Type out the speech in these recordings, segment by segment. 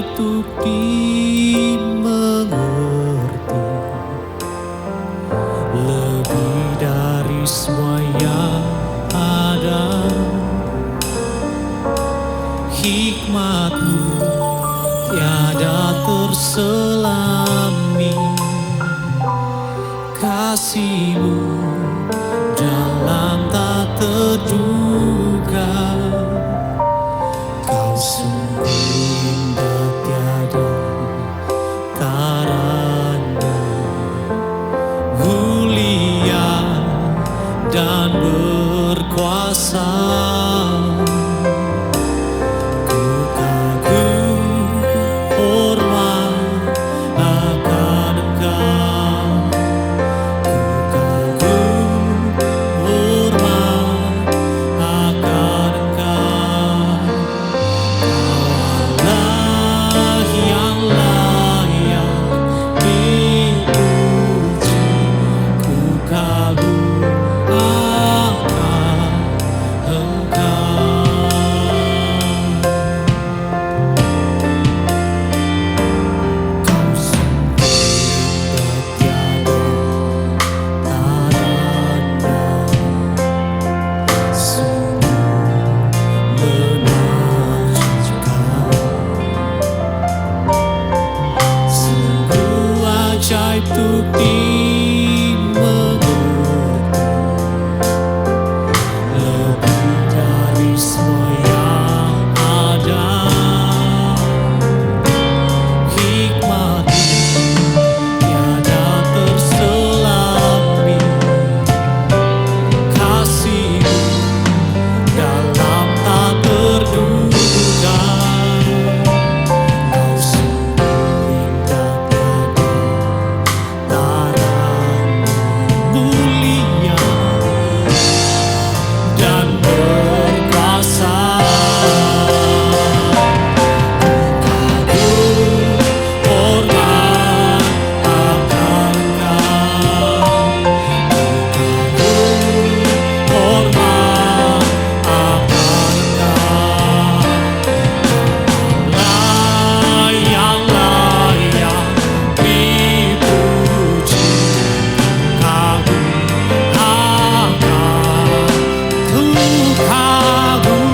ajaib untuk dimengerti, lebih dari semua yang ada. Hikmat-Mu tiada terselami, kasih-Mu dalam tak terduga. Kau sungguh indah tiada taranya, mulia dan berkuasa. Ku kagum hormat akan Engkau, ku kagum hormat akan Engkau. Allah yang layak dipuji, ku kagum akan Engkau. Kau sungguh indah tiada taranya, sungguh menakjubkan, sungguh ajaib untuk dimengerti, lebih dari semua yang ada. Hikmat-Mu tiada terselami, kasih-Mu dalam tak terduga. Kau sungguh indah tiada taranya, mulia dan berkuasa. Kagum hormat akan Engkau, kagum hormat akan Engkau. Allah yang layak dipuji, kagum akan, ku kagum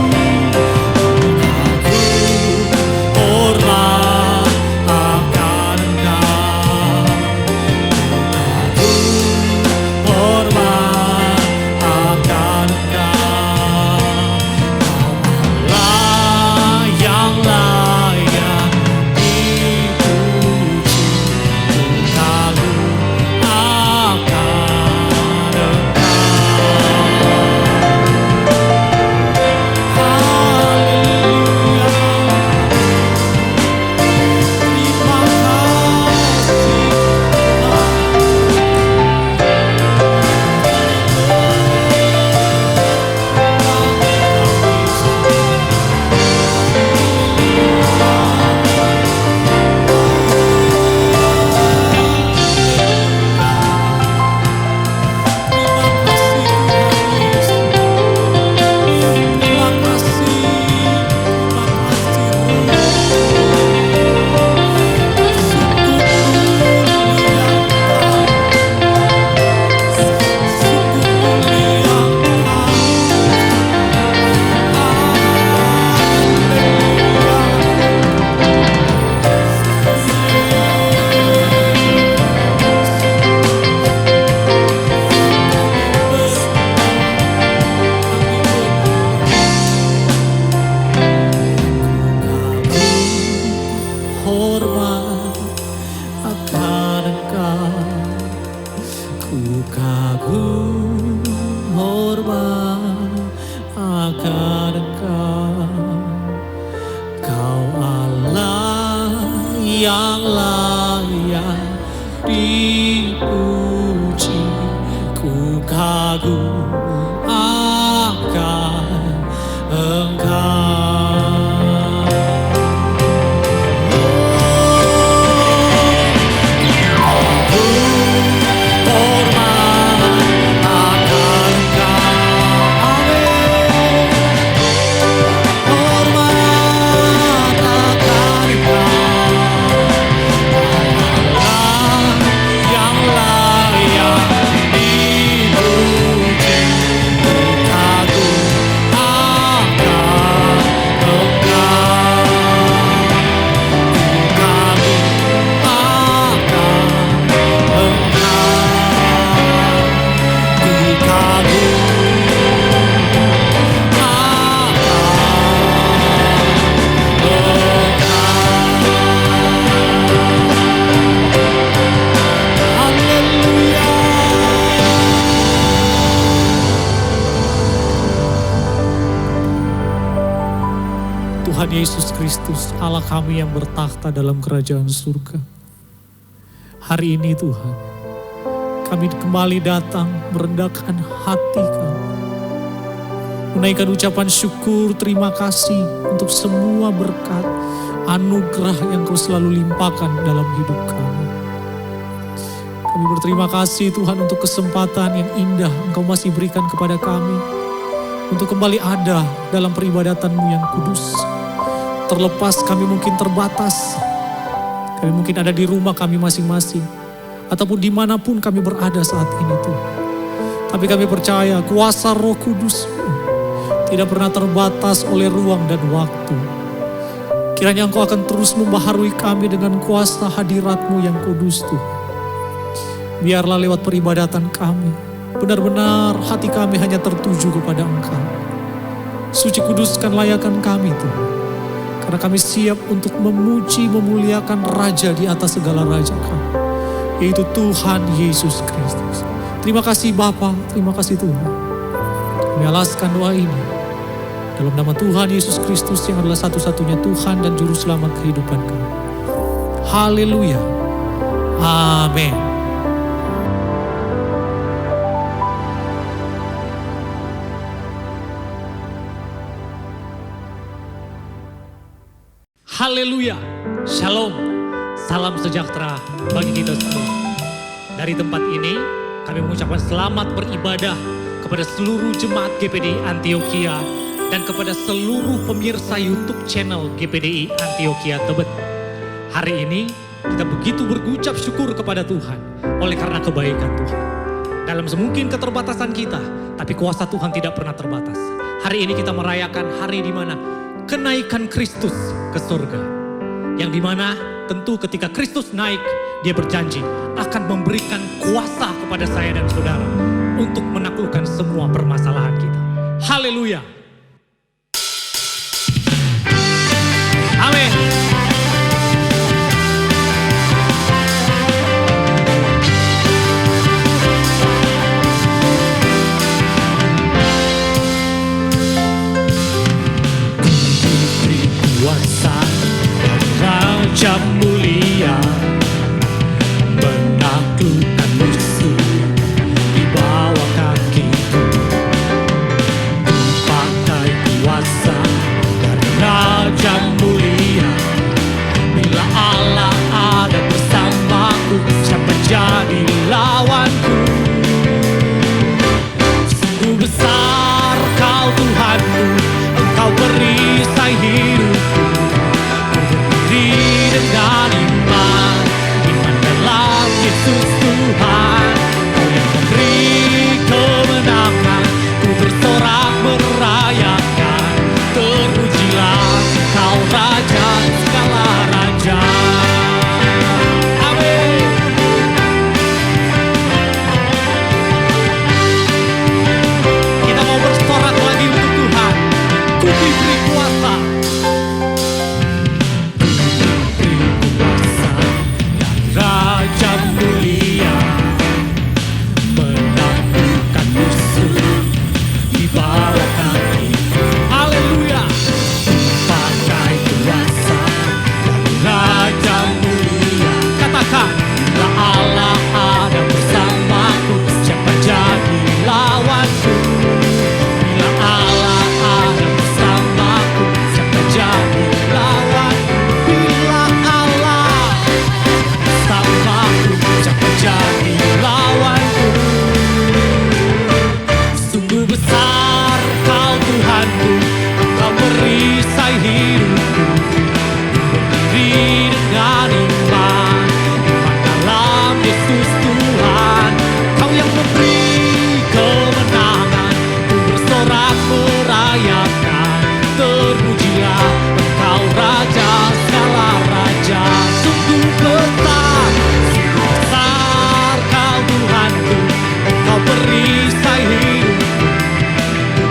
hormat akan Engkau, kagum hormat akan Engkau. Allah yang layak dipuji, ku kagum akan Engkau. Haleluya, terima kasih hormat akan Engkau, ku kagum hormat akan Engkau. Kau Allah yang layak dipuji, ku kagum akan Engkau. Hormat akan Engkau. Kristus, Allah kami yang bertakhta dalam kerajaan surga. Hari ini Tuhan, kami kembali datang merendahkan hati kami. Menaikkan ucapan syukur, terima kasih untuk semua berkat, anugerah yang Kau selalu limpahkan dalam hidup kami. Kami berterima kasih Tuhan untuk kesempatan yang indah Engkau masih berikan kepada kami. Untuk kembali ada dalam peribadatan-Mu yang kudus. Terlepas kami mungkin terbatas. Kami mungkin ada di rumah kami masing-masing. Ataupun dimanapun kami berada saat ini Tuhan. Tapi kami percaya kuasa Roh Kudus tidak pernah terbatas oleh ruang dan waktu. Kiranya Engkau akan terus membaharui kami dengan kuasa hadirat-Mu yang kudus Tuhan. Biarlah lewat peribadatan kami, benar-benar hati kami hanya tertuju kepada Engkau. Suci kuduskan layakan kami Tuhan. Karena kami siap untuk memuji, memuliakan Raja di atas segala Raja kami. Yaitu Tuhan Yesus Kristus. Terima kasih Bapa, terima kasih Tuhan. Kami alaskan doa ini. Dalam nama Tuhan Yesus Kristus yang adalah satu-satunya Tuhan dan Juru Selamat kehidupan kami. Haleluya. Amin. Haleluya, shalom, salam sejahtera bagi kita semua. Dari tempat ini kami mengucapkan selamat beribadah kepada seluruh jemaat GPDI Antioquia dan kepada seluruh pemirsa YouTube channel GPDI Antioquia Tebet. Hari ini kita begitu berucap syukur kepada Tuhan oleh karena kebaikan Tuhan. Dalam semungkin keterbatasan kita, tapi kuasa Tuhan tidak pernah terbatas. Hari ini kita merayakan hari di mana kenaikan Kristus ke surga. Yang dimana tentu ketika Kristus naik, Dia berjanji akan memberikan kuasa kepada saya dan saudara untuk menaklukkan semua permasalahan kita. Haleluya. Amin. Raja mulia menaklukkan musuh di bawah kakiku. Pakai kuasa dari Raja mulia. Bila Allah ada bersamaku, siapa jadi lawanku? Sungguh besar Kau Tuhanku, Engkau perisai hidupku. Dengan iman dalam Yesus Tuhan, Kau yang memberi kemenangan, ku bersorak merayakan. Terpujilah Kau Raja segala raja. Amin. Kita mau bersorak lagi untuk Tuhan. Ku diberi kuasa. Raja mulia menaklukkan musuh di bawah kaki. Haleluya. Pakai kuasa dari Raja mulia. Katakan, bila Allah ada bersamaku, siapa jadi lawanku? Bila Allah ada bersamaku, siapa jadi lawanku? Bila Allah siapa jadi lawanku? Sungguh besar Kau Tuhanku, Engkau merisai hidupku. Berdiri dengan iman dalam Yesus Tuhan. Kau yang memberi kemenangan, ku bersorak merayakan. Terpujilah Engkau Raja segala raja. Sungguh besar Kau Tuhanku, Engkau perisai hidupku.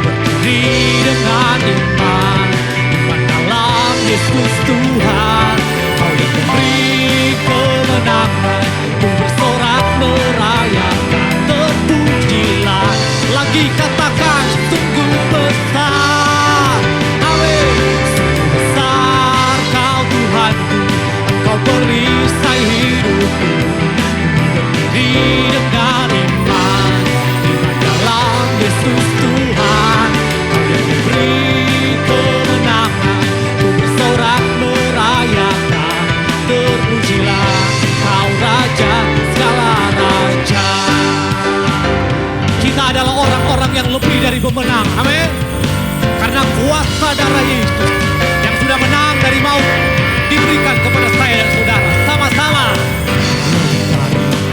Berdiri dengan iman dalam Yesus Tuhan. Kau yang memberi kemenangan, ku bersorak merayakan. Terpujilah, lagi katakan, sungguh besar. Amin. Sungguh besar pemenang. Amin. Karena kuasa darah Yesus yang sudah menang dari maut diberikan kepada saya dan saudara. Sama-sama.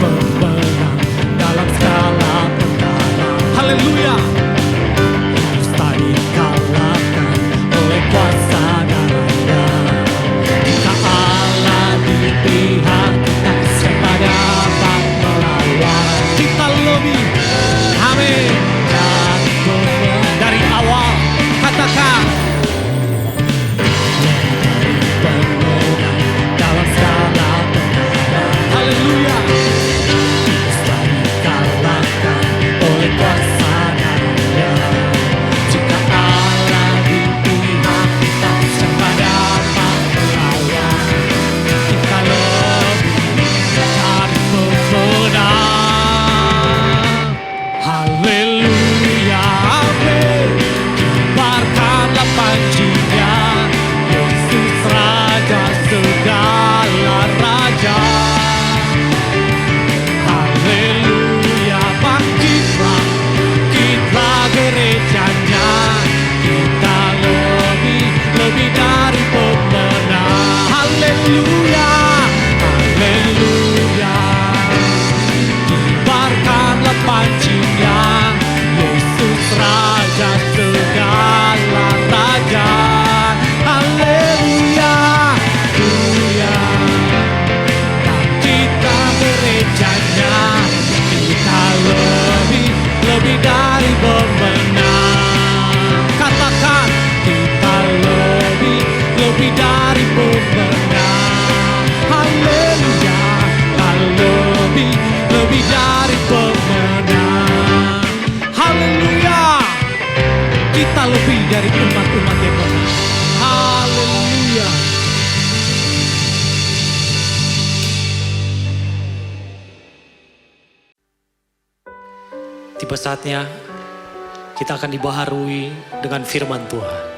Pemenang dalam segala perkara. Haleluya. Dusta dikalahkan oleh kuasa darahnya. Jika Allah di pihak kita, siapa dapat melawan? Kita lebih. Amin. Dari awal katakan dalam segala perkara. Haleluya. Dusta dikalahkan oleh kuasa darahnya. Jika Allah di pihak kita, siapa dapat melawan? Kita lebih dari pemenang. Haleluya. Amin. Kibarkanlah pancinya, Yesus Raja segala raja. Haleluya. Bangkitlah, kita gerejanya. Kita lebih dari pemenang. Haleluya. Haleluya. Kibarkanlah pancinya, Yesus Raja segala raja. Haleluya. Haleluya. Dan kita gerejanya, kita lebih dari pemenang. Katakan, kita lebih dari pemenang. Haleluya. Lebih dari pemenang. Haleluya. Kita lebih dari umat-umat yang menang. Haleluya. Tiba saatnya kita akan dibaharui dengan firman Tuhan.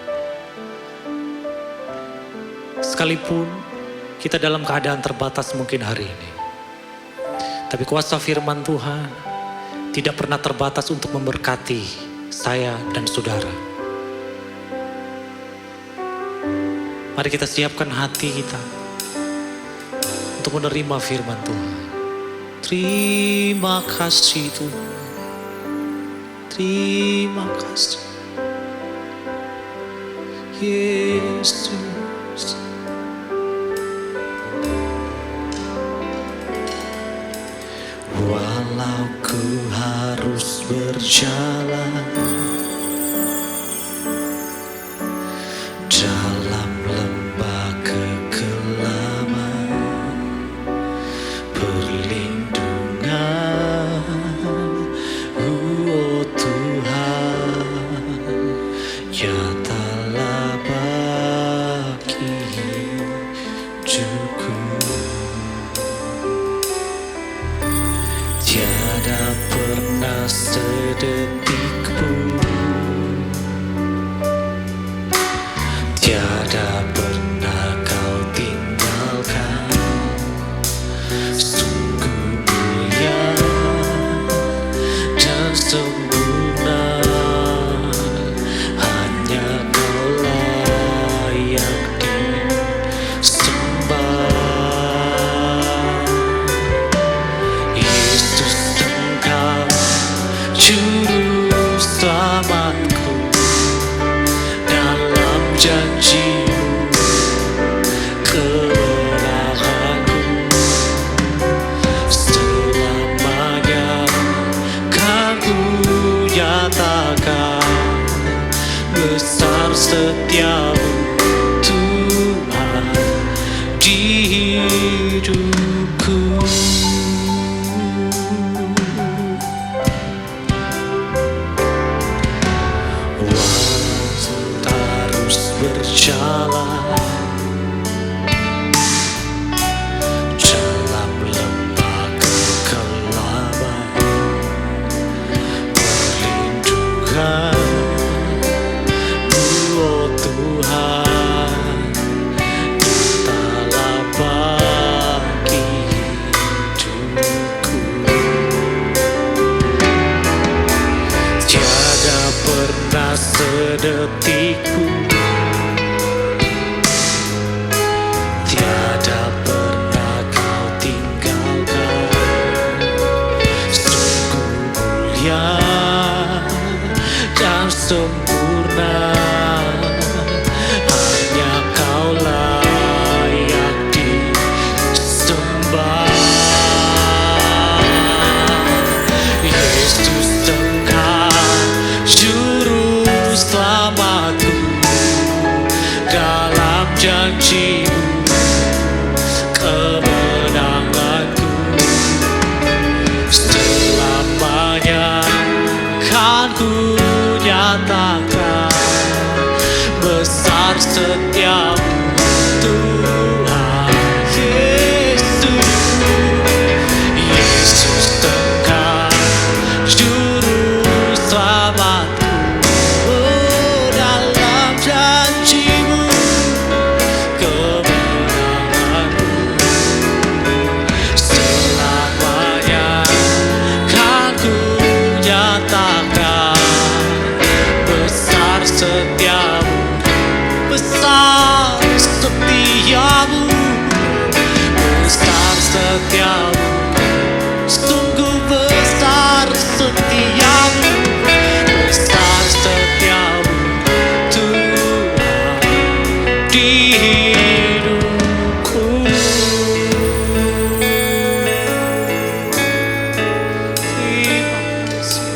Sekalipun kita dalam keadaan terbatas mungkin hari ini, tapi kuasa firman Tuhan tidak pernah terbatas untuk memberkati saya dan saudara. Mari kita siapkan hati kita untuk menerima firman Tuhan. Terima kasih Tuhan. Terima kasih Yesus. Walau ku harus berjalan dalam lembah kekelaman, perlindungan oh Tuhan nyatalah bagi hidupku. Tiada pernah sedetik pun, tiada pernah kau tinggalkan. Sungguh mulia dan sempurna, hanya kau layak disembah. Juru selamatku, dalam janji-Mu kebenaranku, selamanya kan ku nyatakan besar setiamu Tuhan di hidupku. Berjalan dalam lembah kekelaman, perlindungan oh Tuhan nyatalah bagi sempurna, hanya Kau layak disembah. Yesus Engkau juru selamatku, dalam janji-Mu kemenanganku. Selamanya kan ku nyatakan besar setiamu Tuhan Yesus. Yesus Engkau juru selamatku, oh, dalam janji-Mu kemenanganku. Selamanya kan ku nyatakan besar setiamu, besar setiamu, besar setiamu, sungguh besar setiamu, besar setiamu Tuhan di hidupku. Terima kasih.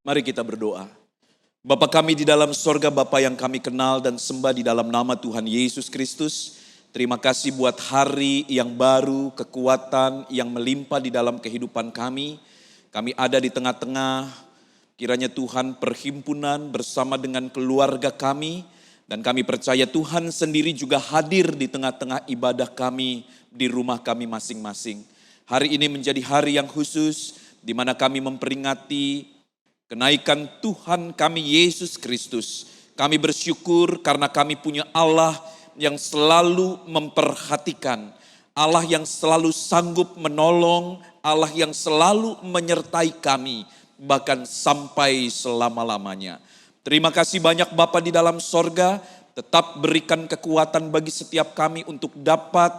Mari kita berdoa. Bapa kami di dalam sorga, Bapa yang kami kenal dan sembah di dalam nama Tuhan Yesus Kristus. Terima kasih buat hari yang baru, kekuatan yang melimpah di dalam kehidupan kami. Kami ada di tengah-tengah, kiranya Tuhan perhimpunan bersama dengan keluarga kami. Dan kami percaya Tuhan sendiri juga hadir di tengah-tengah ibadah kami di rumah kami masing-masing. Hari ini menjadi hari yang khusus di mana kami memperingati kenaikan Tuhan kami Yesus Kristus. Kami bersyukur karena kami punya Allah yang selalu memperhatikan, Allah yang selalu sanggup menolong, Allah yang selalu menyertai kami, bahkan sampai selama-lamanya. Terima kasih banyak Bapa di dalam sorga, tetap berikan kekuatan bagi setiap kami untuk dapat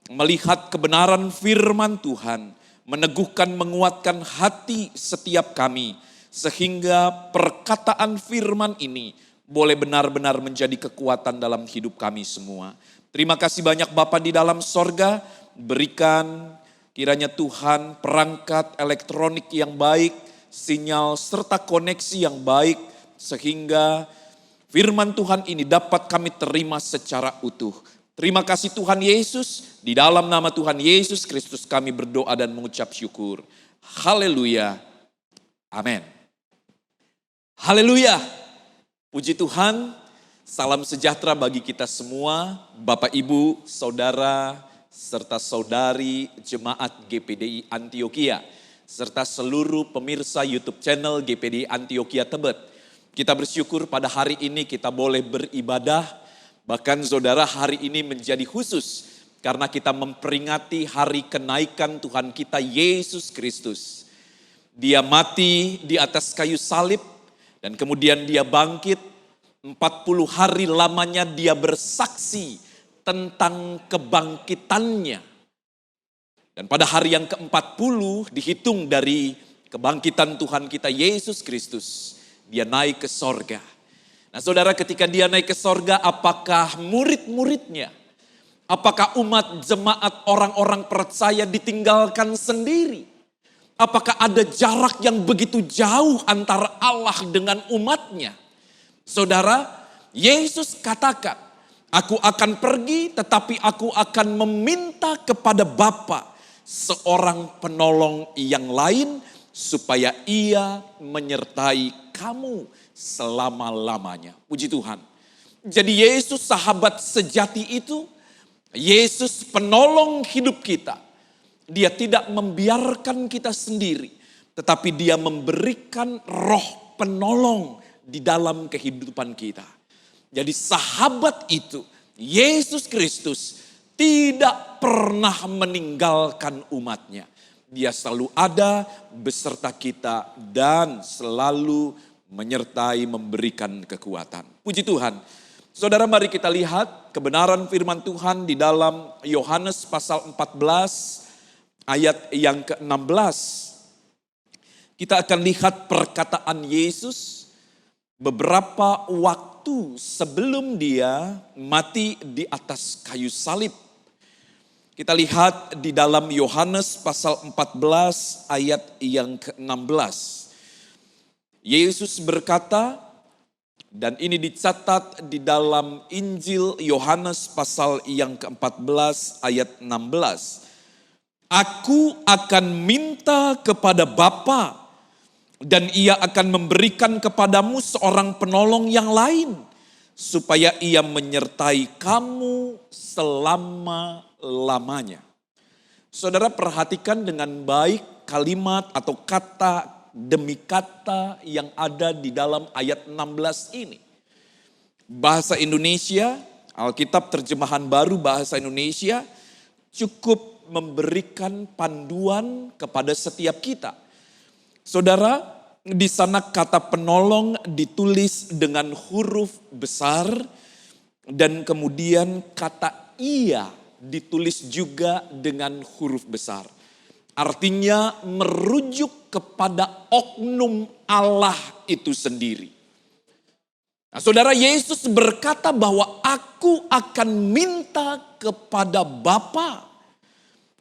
melihat kebenaran firman Tuhan, meneguhkan, menguatkan hati setiap kami, sehingga perkataan firman ini boleh benar-benar menjadi kekuatan dalam hidup kami semua. Terima kasih banyak Bapa di dalam sorga, berikan kiranya Tuhan perangkat elektronik yang baik, sinyal serta koneksi yang baik, sehingga firman Tuhan ini dapat kami terima secara utuh. Terima kasih Tuhan Yesus, di dalam nama Tuhan Yesus Kristus kami berdoa dan mengucap syukur. Haleluya. Amin. Haleluya. Puji Tuhan. Salam sejahtera bagi kita semua, Bapak Ibu, Saudara, serta Saudari Jemaat GPDI Antioquia, serta seluruh pemirsa YouTube channel GPDI Antioquia Tebet. Kita bersyukur pada hari ini kita boleh beribadah, bahkan saudara hari ini menjadi khusus karena kita memperingati hari kenaikan Tuhan kita Yesus Kristus. Dia mati di atas kayu salib dan kemudian dia bangkit. 40 hari lamanya dia bersaksi tentang kebangkitannya. Dan pada hari yang ke-40 dihitung dari kebangkitan Tuhan kita Yesus Kristus, dia naik ke sorga. Nah saudara, ketika dia naik ke sorga, apakah murid-muridnya, apakah umat jemaat orang-orang percaya ditinggalkan sendiri? Apakah ada jarak yang begitu jauh antara Allah dengan umatnya? Saudara, Yesus katakan, aku akan pergi tetapi aku akan meminta kepada Bapa seorang penolong yang lain supaya ia menyertai kamu selama-lamanya. Puji Tuhan. Jadi Yesus sahabat sejati itu, Yesus penolong hidup kita. Dia tidak membiarkan kita sendiri, tetapi dia memberikan roh penolong di dalam kehidupan kita. Jadi sahabat itu, Yesus Kristus tidak pernah meninggalkan umatnya. Dia selalu ada beserta kita dan selalu menyertai, memberikan kekuatan. Puji Tuhan. Saudara, mari kita lihat kebenaran firman Tuhan di dalam Yohanes pasal 14 ayat yang ke-16. Kita akan lihat perkataan Yesus beberapa waktu sebelum dia mati di atas kayu salib. Kita lihat di dalam Yohanes pasal 14 ayat yang ke-16. Yesus berkata, dan ini dicatat di dalam Injil Yohanes pasal yang ke-14 ayat 16. Aku akan minta kepada Bapa, dan ia akan memberikan kepadamu seorang penolong yang lain, supaya ia menyertai kamu selama-lamanya. Saudara, perhatikan dengan baik kalimat atau kata demi kata yang ada di dalam ayat 16 ini. Bahasa Indonesia, Alkitab terjemahan baru bahasa Indonesia, cukup memberikan panduan kepada setiap kita. Saudara, di sana kata penolong ditulis dengan huruf besar dan kemudian kata ia ditulis juga dengan huruf besar. Artinya merujuk kepada oknum Allah itu sendiri. Nah, saudara, Yesus berkata bahwa aku akan minta kepada Bapa,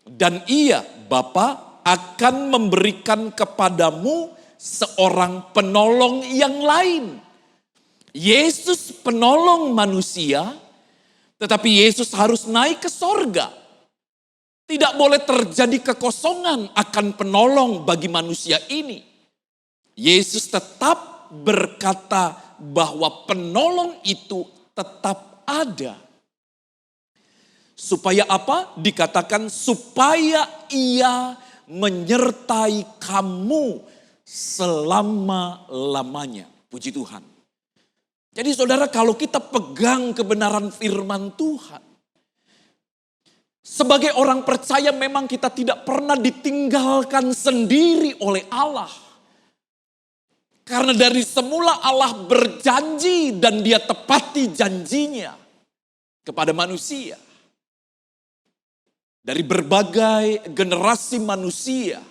dan ia, Bapa, akan memberikan kepadamu seorang penolong yang lain. Yesus penolong manusia, tetapi Yesus harus naik ke sorga. Tidak boleh terjadi kekosongan akan penolong bagi manusia ini. Yesus tetap berkata bahwa penolong itu tetap ada. Supaya apa? Dikatakan supaya ia menyertai kamu selama-lamanya. Puji Tuhan. Jadi saudara, kalau kita pegang kebenaran firman Tuhan, sebagai orang percaya memang kita tidak pernah ditinggalkan sendiri oleh Allah. Karena dari semula Allah berjanji dan dia tepati janjinya kepada manusia. Dari berbagai generasi manusia,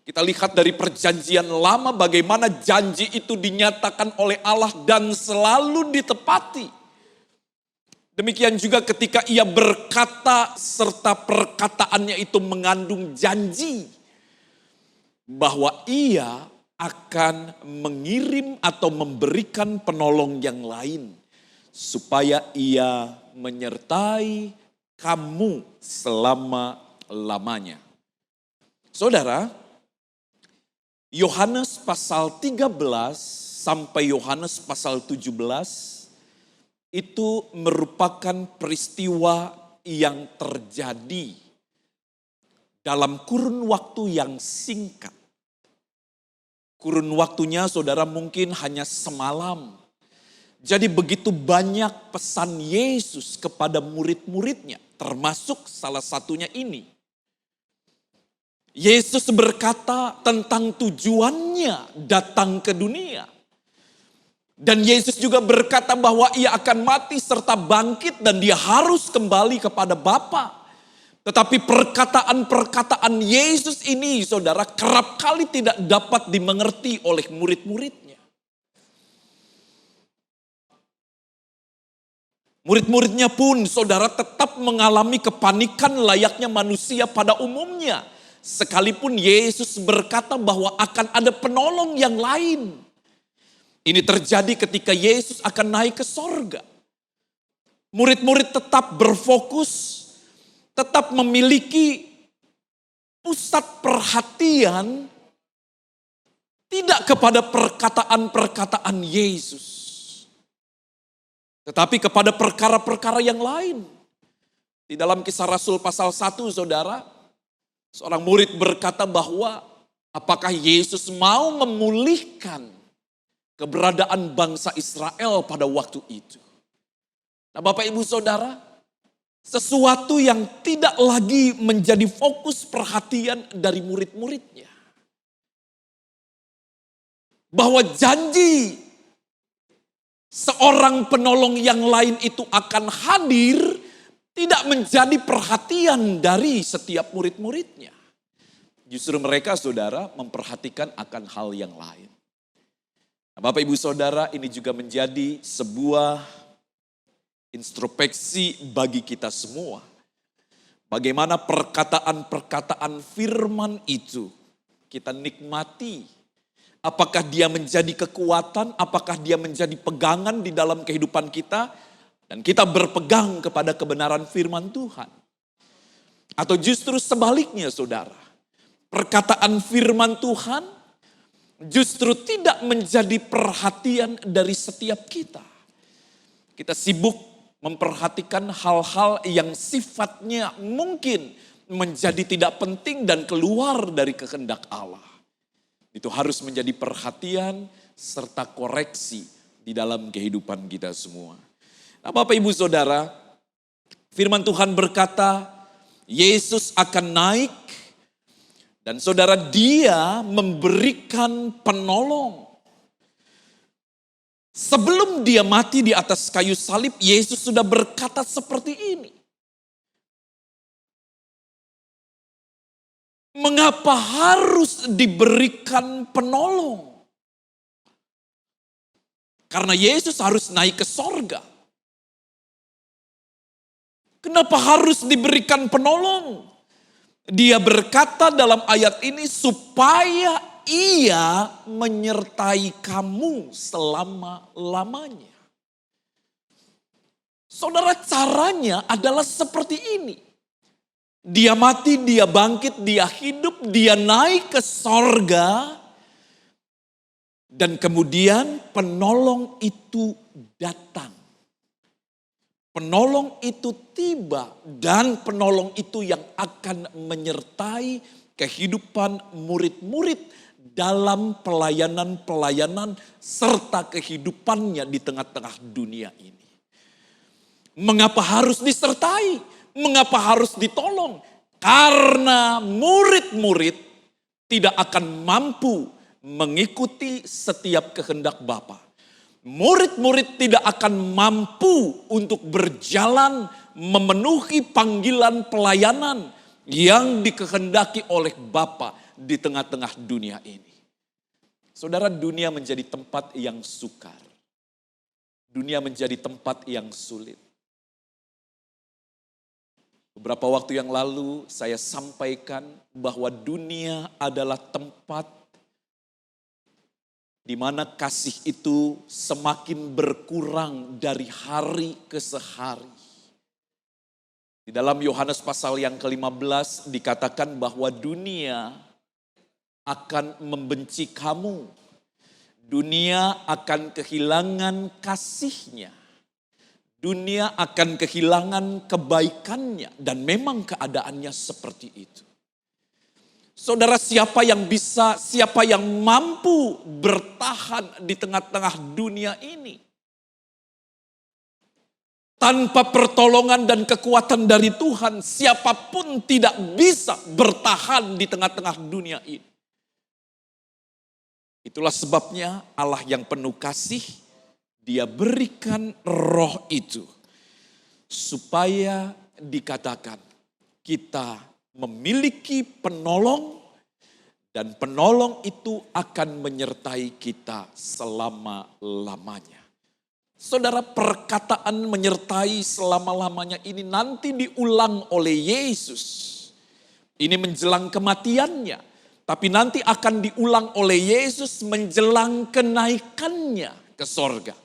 kita lihat dari perjanjian lama bagaimana janji itu dinyatakan oleh Allah dan selalu ditepati. Demikian juga ketika ia berkata serta perkataannya itu mengandung janji bahwa ia akan mengirim atau memberikan penolong yang lain supaya ia menyertai kamu selama-lamanya. Saudara, Yohanes pasal 13 sampai Yohanes pasal 17 itu merupakan peristiwa yang terjadi dalam kurun waktu yang singkat. Kurun waktunya saudara mungkin hanya semalam. Jadi begitu banyak pesan Yesus kepada murid-muridnya, termasuk salah satunya ini. Yesus berkata tentang tujuannya datang ke dunia. Dan Yesus juga berkata bahwa ia akan mati serta bangkit dan dia harus kembali kepada Bapa. Tetapi perkataan-perkataan Yesus ini saudara kerap kali tidak dapat dimengerti oleh murid-muridnya. Murid-muridnya pun saudara tetap mengalami kepanikan layaknya manusia pada umumnya. Sekalipun Yesus berkata bahwa akan ada penolong yang lain. Ini terjadi ketika Yesus akan naik ke sorga. Murid-murid tetap berfokus, tetap memiliki pusat perhatian tidak kepada perkataan-perkataan Yesus. Tetapi kepada perkara-perkara yang lain. Di dalam Kisah Rasul pasal 1 saudara, seorang murid berkata bahwa apakah Yesus mau memulihkan keberadaan bangsa Israel pada waktu itu. Nah Bapak Ibu Saudara, sesuatu yang tidak lagi menjadi fokus perhatian dari murid-muridnya. Bahwa janji seorang penolong yang lain itu akan hadir tidak menjadi perhatian dari setiap murid-muridnya. Justru mereka saudara memperhatikan akan hal yang lain. Nah, Bapak Ibu Saudara, ini juga menjadi sebuah introspeksi bagi kita semua. Bagaimana perkataan-perkataan firman itu kita nikmati. Apakah dia menjadi kekuatan, apakah dia menjadi pegangan di dalam kehidupan kita. Dan kita berpegang kepada kebenaran firman Tuhan. Atau justru sebaliknya saudara. Perkataan firman Tuhan justru tidak menjadi perhatian dari setiap kita. Kita sibuk memperhatikan hal-hal yang sifatnya mungkin menjadi tidak penting dan keluar dari kehendak Allah. Itu harus menjadi perhatian serta koreksi di dalam kehidupan kita semua. Nah, Bapak Ibu Saudara, firman Tuhan berkata, Yesus akan naik dan saudara dia memberikan penolong. Sebelum dia mati di atas kayu salib, Yesus sudah berkata seperti ini. Mengapa harus diberikan penolong? Karena Yesus harus naik ke sorga. Kenapa harus diberikan penolong? Dia berkata dalam ayat ini supaya ia menyertai kamu selama-lamanya. Saudara, caranya adalah seperti ini. Dia mati, dia bangkit, dia hidup, dia naik ke sorga. Dan kemudian penolong itu datang. Penolong itu tiba dan penolong itu yang akan menyertai kehidupan murid-murid dalam pelayanan-pelayanan serta kehidupannya di tengah-tengah dunia ini. Mengapa harus disertai? Mengapa harus ditolong? Karena murid-murid tidak akan mampu mengikuti setiap kehendak Bapa. Murid-murid tidak akan mampu untuk berjalan memenuhi panggilan pelayanan yang dikehendaki oleh Bapa di tengah-tengah dunia ini. Saudara, dunia menjadi tempat yang sukar. Dunia menjadi tempat yang sulit. Beberapa waktu yang lalu saya sampaikan bahwa dunia adalah tempat di mana kasih itu semakin berkurang dari hari ke hari. Di dalam Yohanes pasal yang ke-15 dikatakan bahwa dunia akan membenci kamu. Dunia akan kehilangan kasihnya. Dunia akan kehilangan kebaikannya. Dan memang keadaannya seperti itu. Saudara, siapa yang bisa, siapa yang mampu bertahan di tengah-tengah dunia ini? Tanpa pertolongan dan kekuatan dari Tuhan, siapapun tidak bisa bertahan di tengah-tengah dunia ini. Itulah sebabnya Allah yang penuh kasih, Dia berikan roh itu. Supaya dikatakan kita memiliki penolong. Dan penolong itu akan menyertai kita selama-lamanya. Saudara, perkataan menyertai selama-lamanya ini nanti diulang oleh Yesus. Ini menjelang kematiannya. Tapi nanti akan diulang oleh Yesus menjelang kenaikannya ke sorga.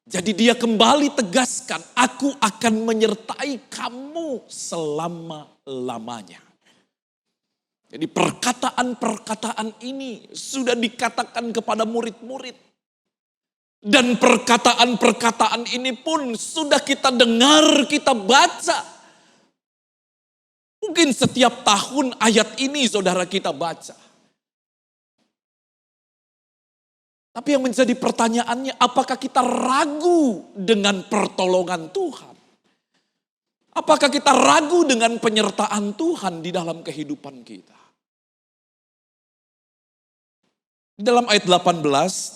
Jadi dia kembali tegaskan, aku akan menyertai kamu selama-lamanya. Jadi perkataan-perkataan ini sudah dikatakan kepada murid-murid. Dan perkataan-perkataan ini pun sudah kita dengar, kita baca. Mungkin setiap tahun ayat ini saudara kita baca. Tapi yang menjadi pertanyaannya, apakah kita ragu dengan pertolongan Tuhan? Apakah kita ragu dengan penyertaan Tuhan di dalam kehidupan kita? Dalam ayat 18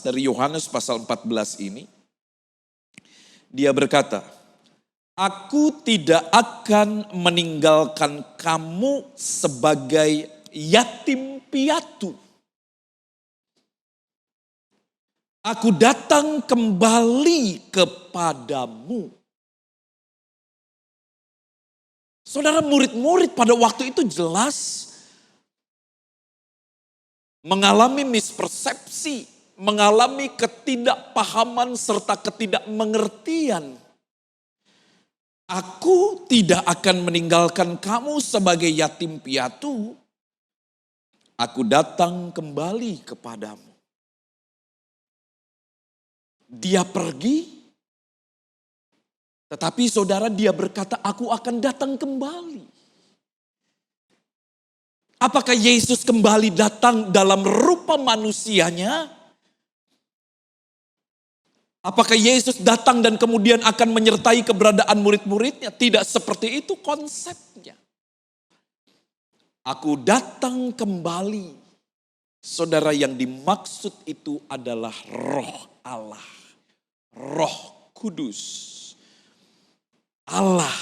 dari Yohanes pasal 14 ini, dia berkata, Aku tidak akan meninggalkan kamu sebagai yatim piatu. Aku datang kembali kepadamu. Saudara, murid-murid pada waktu itu jelas mengalami mispersepsi, mengalami ketidakpahaman serta ketidakmengertian. Aku tidak akan meninggalkan kamu sebagai yatim piatu. Aku datang kembali kepadamu. Dia pergi, tetapi saudara, dia berkata, aku akan datang kembali. Apakah Yesus kembali datang dalam rupa manusianya? Apakah Yesus datang dan kemudian akan menyertai keberadaan murid-muridnya? Tidak seperti itu konsepnya. Aku datang kembali. Saudara, yang dimaksud itu adalah Roh Allah. Roh Kudus. Allah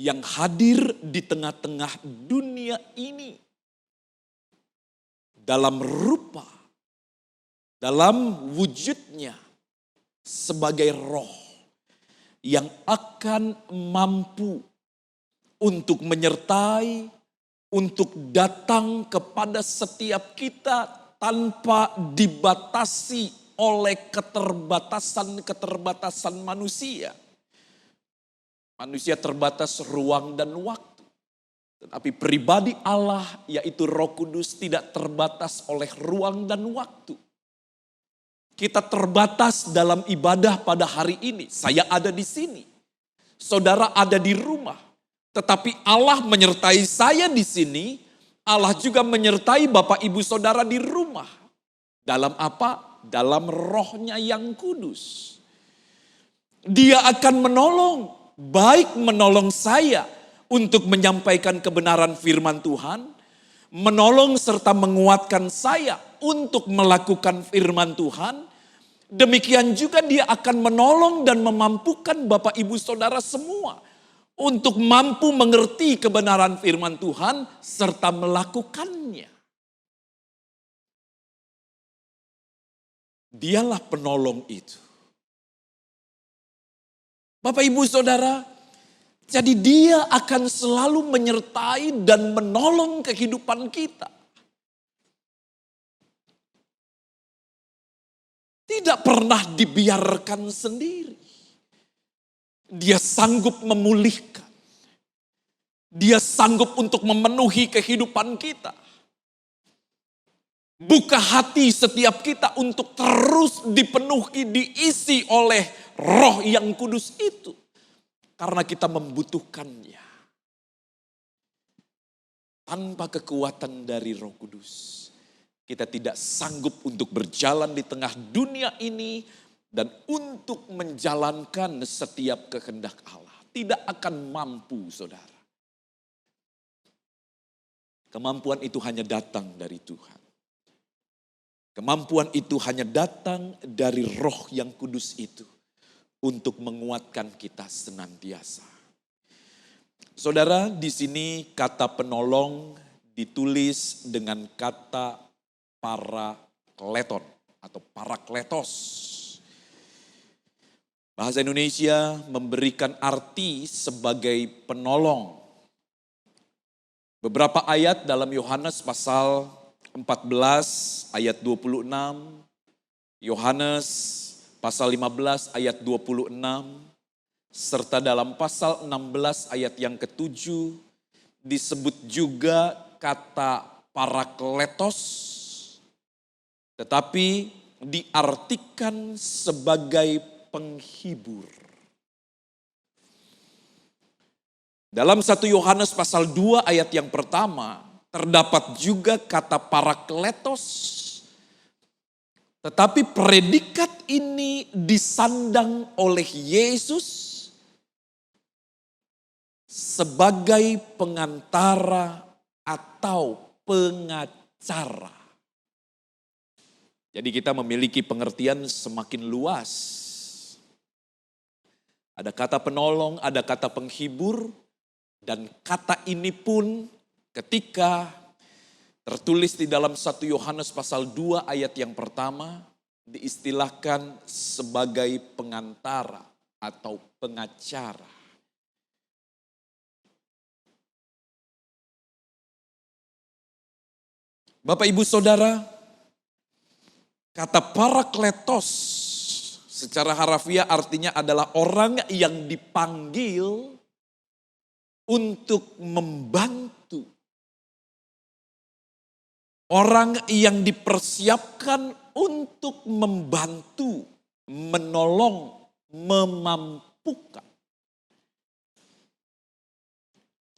yang hadir di tengah-tengah dunia ini. Dalam rupa, dalam wujudnya sebagai roh yang akan mampu untuk menyertai, untuk datang kepada setiap kita tanpa dibatasi oleh keterbatasan manusia. Manusia terbatas ruang dan waktu. Tetapi pribadi Allah yaitu Roh Kudus tidak terbatas oleh ruang dan waktu. Kita terbatas dalam ibadah pada hari ini. Saya ada di sini. Saudara ada di rumah. Tetapi Allah menyertai saya di sini. Allah juga menyertai Bapak Ibu Saudara di rumah. Dalam apa? Dalam Rohnya yang kudus. Dia akan menolong. Baik menolong saya untuk menyampaikan kebenaran firman Tuhan, menolong serta menguatkan saya untuk melakukan firman Tuhan. Demikian juga dia akan menolong dan memampukan Bapak Ibu Saudara semua untuk mampu mengerti kebenaran firman Tuhan serta melakukannya. Dialah penolong itu. Bapak Ibu Saudara, jadi dia akan selalu menyertai dan menolong kehidupan kita. Tidak pernah dibiarkan sendiri. Dia sanggup memulihkan. Dia sanggup untuk memenuhi kehidupan kita. Buka hati setiap kita untuk terus dipenuhi, diisi oleh Roh yang kudus itu. Karena kita membutuhkannya. Tanpa kekuatan dari Roh Kudus, kita tidak sanggup untuk berjalan di tengah dunia ini dan untuk menjalankan setiap kehendak Allah. Tidak akan mampu, saudara. Kemampuan itu hanya datang dari Tuhan. Kemampuan itu hanya datang dari Roh yang kudus itu untuk menguatkan kita senantiasa. Saudara, di sini kata penolong ditulis dengan kata parakleton atau parakletos. Bahasa Indonesia memberikan arti sebagai penolong. Beberapa ayat dalam Yohanes pasal 14 ayat 26, Yohanes pasal 15 ayat 26, serta dalam pasal 16 ayat yang ke-7 disebut juga kata parakletos, tetapi diartikan sebagai penghibur. Dalam 1 Yohanes pasal 2 ayat yang pertama, terdapat juga kata parakletos, tetapi predikat ini disandang oleh Yesus sebagai pengantara atau pengacara. Jadi kita memiliki pengertian semakin luas. Ada kata penolong, ada kata penghibur, dan kata ini pun ketika tertulis di dalam 1 Yohanes pasal 2 ayat yang pertama, diistilahkan sebagai pengantara atau pengacara. Bapak Ibu Saudara, kata parakletos secara harafiah artinya adalah orang yang dipanggil untuk membantu. Orang yang dipersiapkan untuk membantu, menolong, memampukan.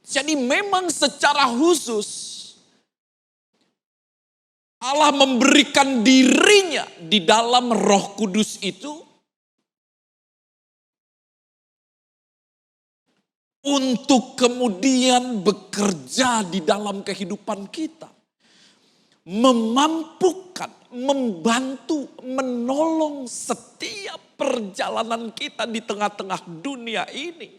Jadi memang secara khusus Allah memberikan dirinya di dalam Roh Kudus itu untuk kemudian bekerja di dalam kehidupan kita. Memampukan, membantu, menolong setiap perjalanan kita di tengah-tengah dunia ini.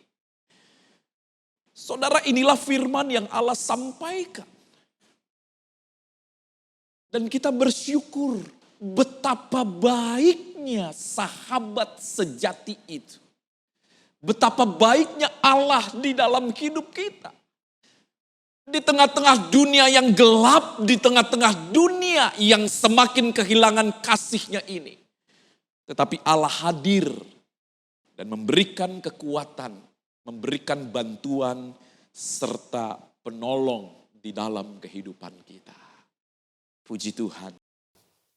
Saudara, inilah firman yang Allah sampaikan. Dan kita bersyukur betapa baiknya sahabat sejati itu. Betapa baiknya Allah di dalam hidup kita. Di tengah-tengah dunia yang gelap, di tengah-tengah dunia yang semakin kehilangan kasihnya ini. Tetapi Allah hadir dan memberikan kekuatan, memberikan bantuan serta penolong di dalam kehidupan kita. Puji Tuhan.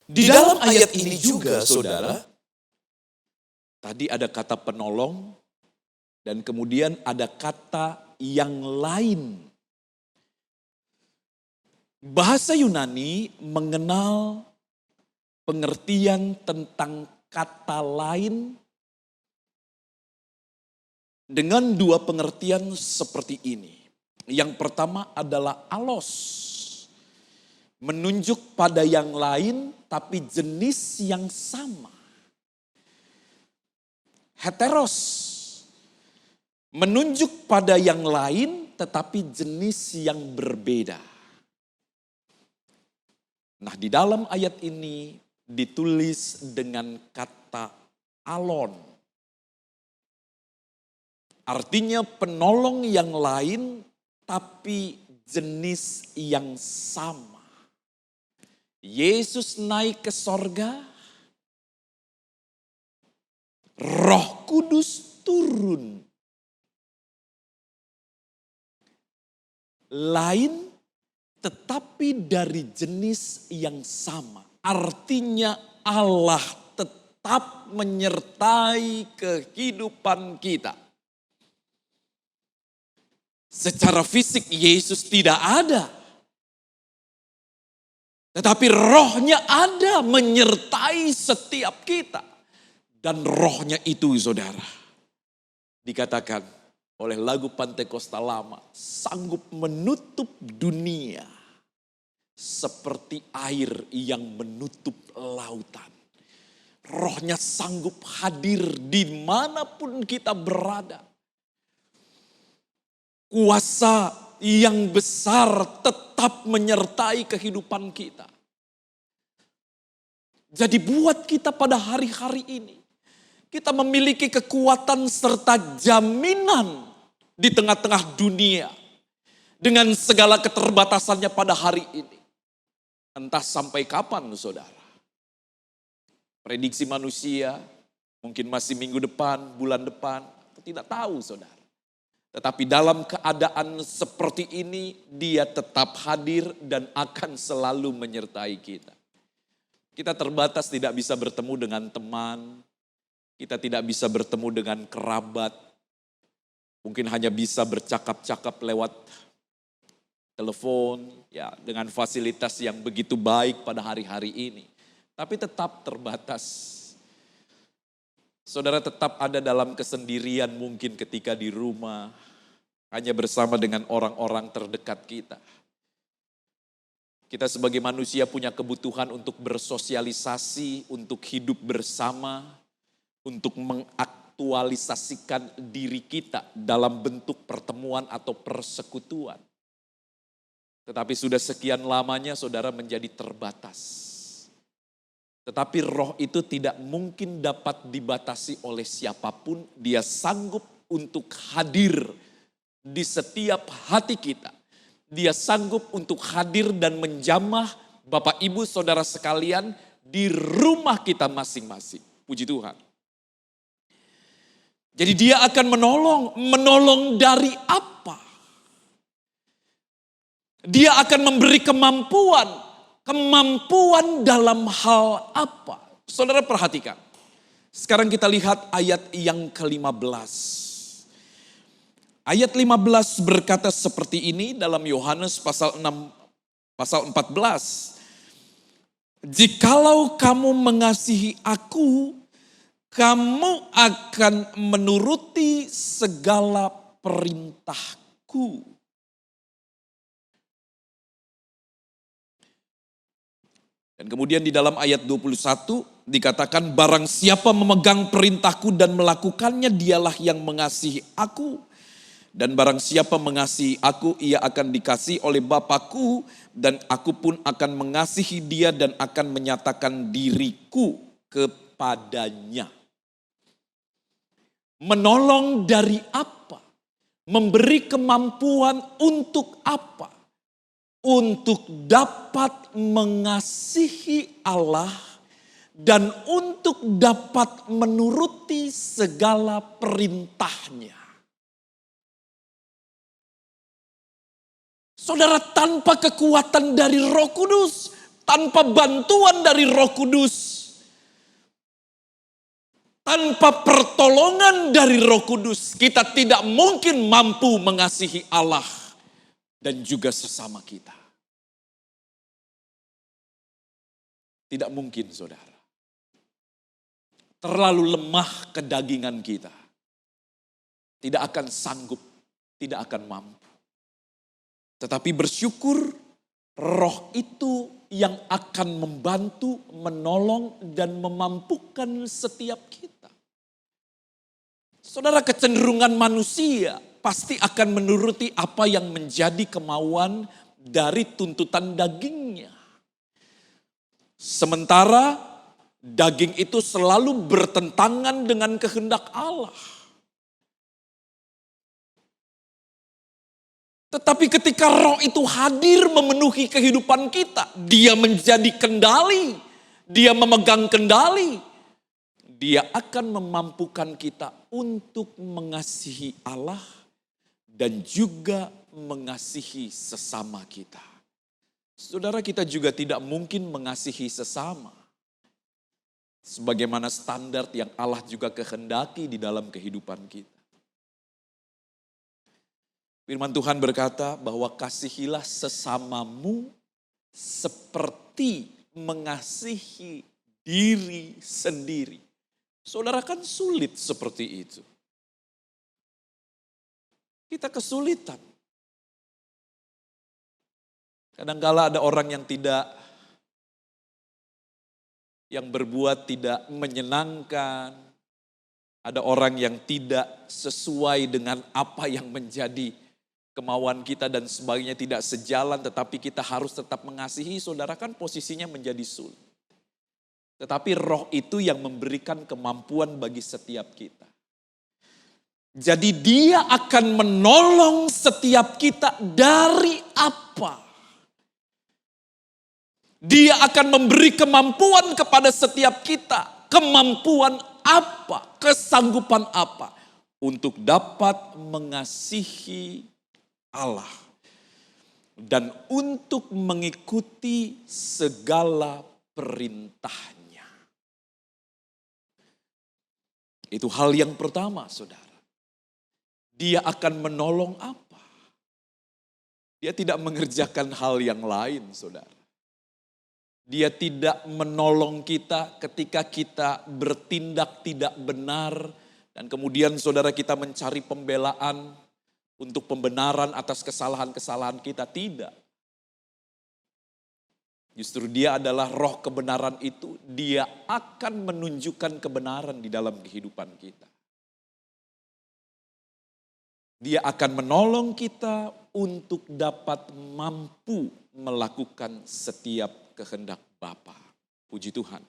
Di dalam ayat ini juga saudara, tadi ada kata penolong dan kemudian ada kata yang lain. Bahasa Yunani mengenal pengertian tentang kata lain dengan dua pengertian seperti ini. Yang pertama adalah alos. Menunjuk pada yang lain tapi jenis yang sama. Heteros. Menunjuk pada yang lain tetapi jenis yang berbeda. Nah, di dalam ayat ini ditulis dengan kata alon. Artinya penolong yang lain tapi jenis yang sama. Yesus naik ke sorga, Roh Kudus turun. Lain tetapi dari jenis yang sama. Artinya Allah tetap menyertai kehidupan kita. Secara fisik Yesus tidak ada. Tetapi rohnya ada menyertai setiap kita. Dan rohnya itu saudara, dikatakan oleh lagu Pantekosta lama, sanggup menutup dunia seperti air yang menutup lautan. Rohnya sanggup hadir dimanapun kita berada. Kuasa yang besar tetap menyertai kehidupan kita. Jadi buat kita pada hari-hari ini, kita memiliki kekuatan serta jaminan di tengah-tengah dunia. Dengan segala keterbatasannya pada hari ini. Entah sampai kapan saudara. Prediksi manusia mungkin masih minggu depan, bulan depan, tidak tahu saudara. Tetapi dalam keadaan seperti ini, dia tetap hadir dan akan selalu menyertai kita. Kita terbatas tidak bisa bertemu dengan teman, kita tidak bisa bertemu dengan kerabat, mungkin hanya bisa bercakap-cakap lewat telepon, ya dengan fasilitas yang begitu baik pada hari-hari ini. Tapi tetap terbatas. Saudara tetap ada dalam kesendirian mungkin ketika di rumah, hanya bersama dengan orang-orang terdekat kita. Kita sebagai manusia punya kebutuhan untuk bersosialisasi, untuk hidup bersama, untuk mengaktualisasikan diri kita dalam bentuk pertemuan atau persekutuan. Tetapi sudah sekian lamanya saudara menjadi terbatas. Tetapi roh itu tidak mungkin dapat dibatasi oleh siapapun. Dia sanggup untuk hadir di setiap hati kita. Dia sanggup untuk hadir dan menjamah Bapak Ibu Saudara sekalian di rumah kita masing-masing. Puji Tuhan. Jadi dia akan menolong dari apa? Dia akan memberi kemampuan dalam hal apa? Saudara perhatikan. Sekarang kita lihat ayat yang ke-15. Ayat 15 berkata seperti ini dalam Yohanes pasal 14. Jikalau kamu mengasihi aku, kamu akan menuruti segala perintahku. Dan kemudian di dalam ayat 21 dikatakan barang siapa memegang perintahku dan melakukannya dialah yang mengasihi aku. Dan barang siapa mengasihi aku ia akan dikasihi oleh Bapakku dan aku pun akan mengasihi dia dan akan menyatakan diriku kepadanya. Menolong dari apa? Memberi kemampuan untuk apa? Untuk dapat mengasihi Allah dan untuk dapat menuruti segala perintahnya. Saudara, tanpa kekuatan dari Roh Kudus, tanpa bantuan dari Roh Kudus, tanpa pertolongan dari Roh Kudus, kita tidak mungkin mampu mengasihi Allah dan juga sesama kita. Tidak mungkin saudara. Terlalu lemah kedagingan kita. Tidak akan sanggup, tidak akan mampu. Tetapi bersyukur roh itu yang akan membantu, menolong dan memampukan setiap kita. Saudara, kecenderungan manusia pasti akan menuruti apa yang menjadi kemauan dari tuntutan dagingnya. Sementara daging itu selalu bertentangan dengan kehendak Allah. Tetapi ketika roh itu hadir memenuhi kehidupan kita, dia menjadi kendali, dia memegang kendali. Dia akan memampukan kita untuk mengasihi Allah dan juga mengasihi sesama kita. Saudara, kita juga tidak mungkin mengasihi sesama sebagaimana standar yang Allah juga kehendaki di dalam kehidupan kita. Firman Tuhan berkata bahwa kasihilah sesamamu seperti mengasihi diri sendiri. Saudara, kan sulit seperti itu. Kita kesulitan. Kadangkala ada orang yang berbuat tidak menyenangkan. Ada orang yang tidak sesuai dengan apa yang menjadi kemauan kita dan sebagainya, tidak sejalan, tetapi kita harus tetap mengasihi. Saudara, kan posisinya menjadi sulit. Tetapi roh itu yang memberikan kemampuan bagi setiap kita. Jadi dia akan menolong setiap kita dari apa? Dia akan memberi kemampuan kepada setiap kita. Kemampuan apa? Kesanggupan apa? Untuk dapat mengasihi Allah. Dan untuk mengikuti segala perintahnya. Itu hal yang pertama, saudara. Dia akan menolong apa? Dia tidak mengerjakan hal yang lain, saudara. Dia tidak menolong kita ketika kita bertindak tidak benar. Dan kemudian saudara kita mencari pembelaan untuk pembenaran atas kesalahan-kesalahan kita. Tidak. Justru dia adalah roh kebenaran itu. Dia akan menunjukkan kebenaran di dalam kehidupan kita. Dia akan menolong kita untuk dapat mampu melakukan setiap kehendak Bapa. Puji Tuhan.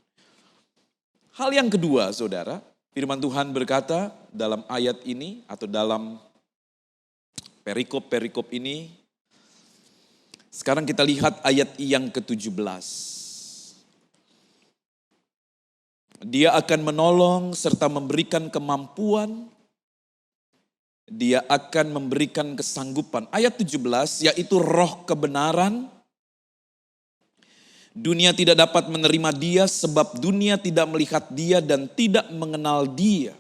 Hal yang kedua, saudara, firman Tuhan berkata dalam ayat ini atau dalam perikop-perikop ini. Sekarang kita lihat ayat yang ke-17. Dia akan menolong serta memberikan kemampuan. Dia akan memberikan kesanggupan. Ayat 17 yaitu roh kebenaran. Dunia tidak dapat menerima dia sebab dunia tidak melihat dia dan tidak mengenal dia.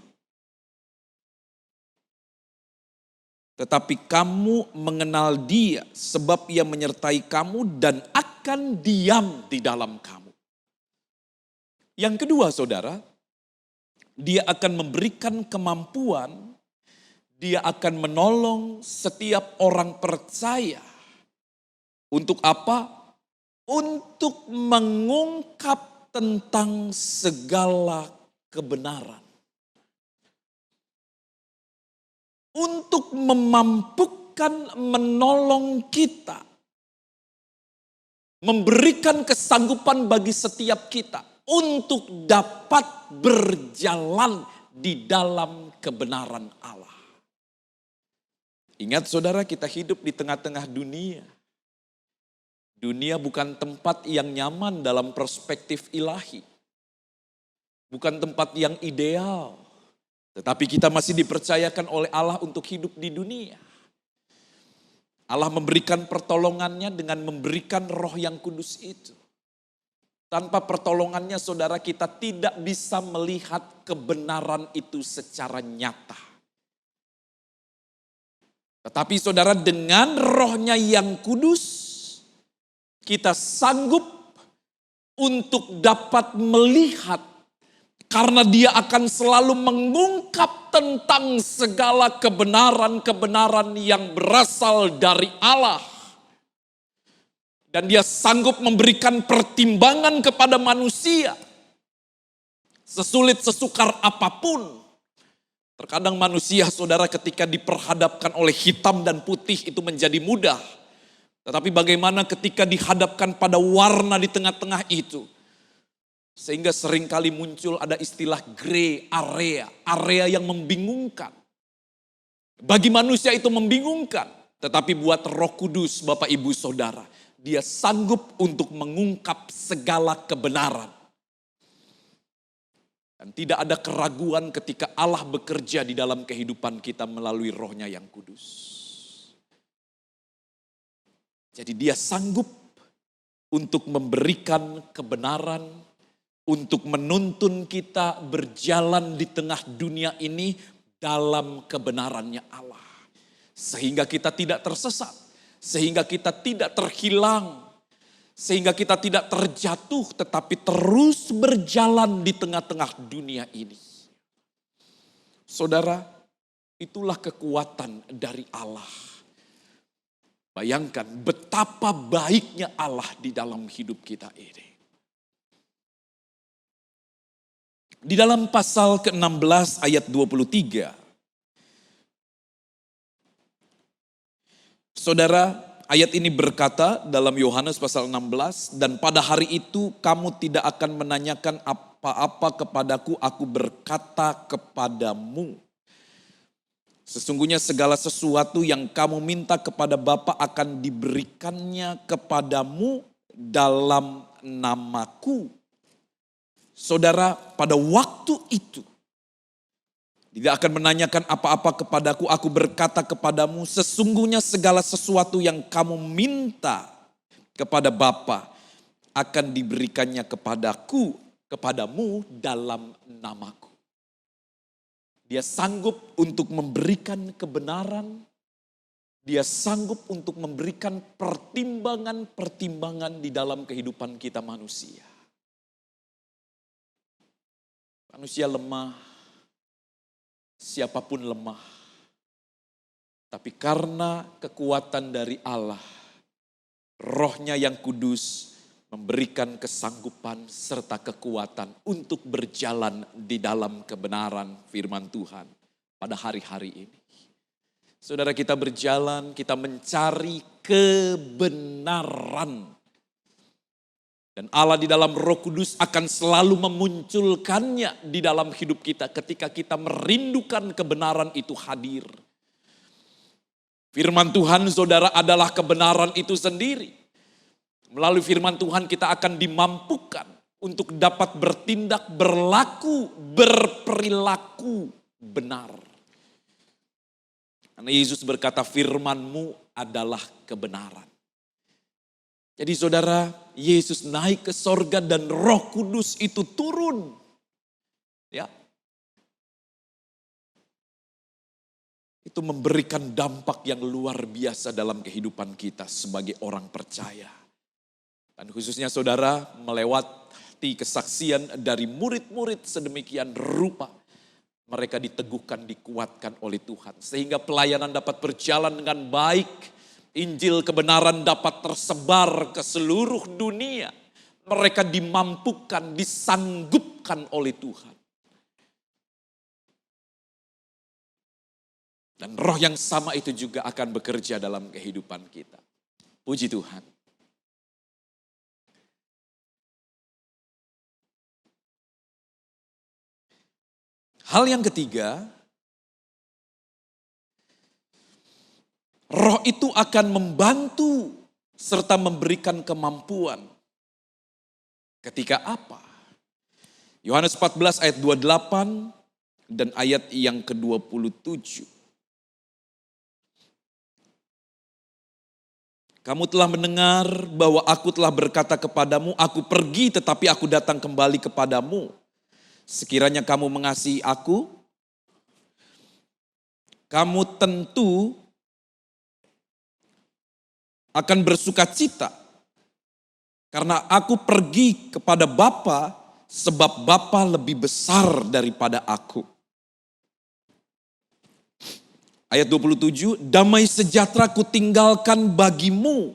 Tetapi kamu mengenal dia sebab ia menyertai kamu dan akan diam di dalam kamu. Yang kedua saudara, dia akan memberikan kemampuan. Dia akan menolong setiap orang percaya. Untuk apa? Untuk mengungkap tentang segala kebenaran. Untuk memampukan menolong kita. Memberikan kesanggupan bagi setiap kita. Untuk dapat berjalan di dalam kebenaran Allah. Ingat saudara, kita hidup di tengah-tengah dunia. Dunia bukan tempat yang nyaman dalam perspektif ilahi. Bukan tempat yang ideal. Tetapi kita masih dipercayakan oleh Allah untuk hidup di dunia. Allah memberikan pertolongannya dengan memberikan roh yang kudus itu. Tanpa pertolongannya saudara, kita tidak bisa melihat kebenaran itu secara nyata. Tetapi saudara, dengan rohnya yang kudus, kita sanggup untuk dapat melihat. Karena dia akan selalu mengungkap tentang segala kebenaran-kebenaran yang berasal dari Allah. Dan dia sanggup memberikan pertimbangan kepada manusia. Sesulit sesukar apapun. Terkadang manusia saudara ketika diperhadapkan oleh hitam dan putih itu menjadi mudah. Tetapi bagaimana ketika dihadapkan pada warna di tengah-tengah itu. Sehingga seringkali muncul ada istilah gray area. Area yang membingungkan. Bagi manusia itu membingungkan. Tetapi buat Roh Kudus Bapak Ibu Saudara. Dia sanggup untuk mengungkap segala kebenaran. Dan tidak ada keraguan ketika Allah bekerja di dalam kehidupan kita melalui rohnya yang kudus. Jadi dia sanggup untuk memberikan kebenaran, untuk menuntun kita berjalan di tengah dunia ini dalam kebenarannya Allah. Sehingga kita tidak tersesat, sehingga kita tidak terhilang. Sehingga kita tidak terjatuh tetapi terus berjalan di tengah-tengah dunia ini. Saudara, itulah kekuatan dari Allah. Bayangkan betapa baiknya Allah di dalam hidup kita ini. Di dalam pasal ke-16 ayat 23. Saudara, ayat ini berkata dalam Yohanes pasal 16, dan pada hari itu kamu tidak akan menanyakan apa-apa kepadaku, aku berkata kepadamu. Sesungguhnya segala sesuatu yang kamu minta kepada Bapa akan diberikannya kepadamu dalam namaku. Saudara, pada waktu itu, tidak akan menanyakan apa-apa kepadaku, aku berkata kepadamu, sesungguhnya segala sesuatu yang kamu minta kepada Bapa akan diberikannya kepadamu dalam namaku. Dia sanggup untuk memberikan kebenaran, dia sanggup untuk memberikan pertimbangan-pertimbangan di dalam kehidupan kita manusia. Manusia lemah. Siapapun lemah. Tapi karena kekuatan dari Allah, rohnya yang kudus memberikan kesanggupan serta kekuatan untuk berjalan di dalam kebenaran firman Tuhan pada hari-hari ini. Saudara, kita berjalan, kita mencari kebenaran. Dan Allah di dalam Roh Kudus akan selalu memunculkannya di dalam hidup kita ketika kita merindukan kebenaran itu hadir. Firman Tuhan, saudara, adalah kebenaran itu sendiri. Melalui firman Tuhan kita akan dimampukan untuk dapat bertindak, berlaku, berperilaku benar. Karena Yesus berkata, firman-Mu adalah kebenaran. Jadi saudara, Yesus naik ke sorga dan Roh Kudus itu turun. Ya. Itu memberikan dampak yang luar biasa dalam kehidupan kita sebagai orang percaya. Dan khususnya saudara melewati kesaksian dari murid-murid sedemikian rupa. Mereka diteguhkan, dikuatkan oleh Tuhan. Sehingga pelayanan dapat berjalan dengan baik. Injil kebenaran dapat tersebar ke seluruh dunia. Mereka dimampukan, disanggupkan oleh Tuhan. Dan roh yang sama itu juga akan bekerja dalam kehidupan kita. Puji Tuhan. Hal yang ketiga, roh itu akan membantu serta memberikan kemampuan. Ketika apa? Yohanes 14 ayat 28 dan ayat yang ke-27. Kamu telah mendengar bahwa aku telah berkata kepadamu, aku pergi tetapi aku datang kembali kepadamu. Sekiranya kamu mengasihi aku, kamu tentu akan bersuka cita. Karena aku pergi kepada Bapa, sebab Bapa lebih besar daripada aku. Ayat 27, damai sejahtera ku tinggalkan bagimu.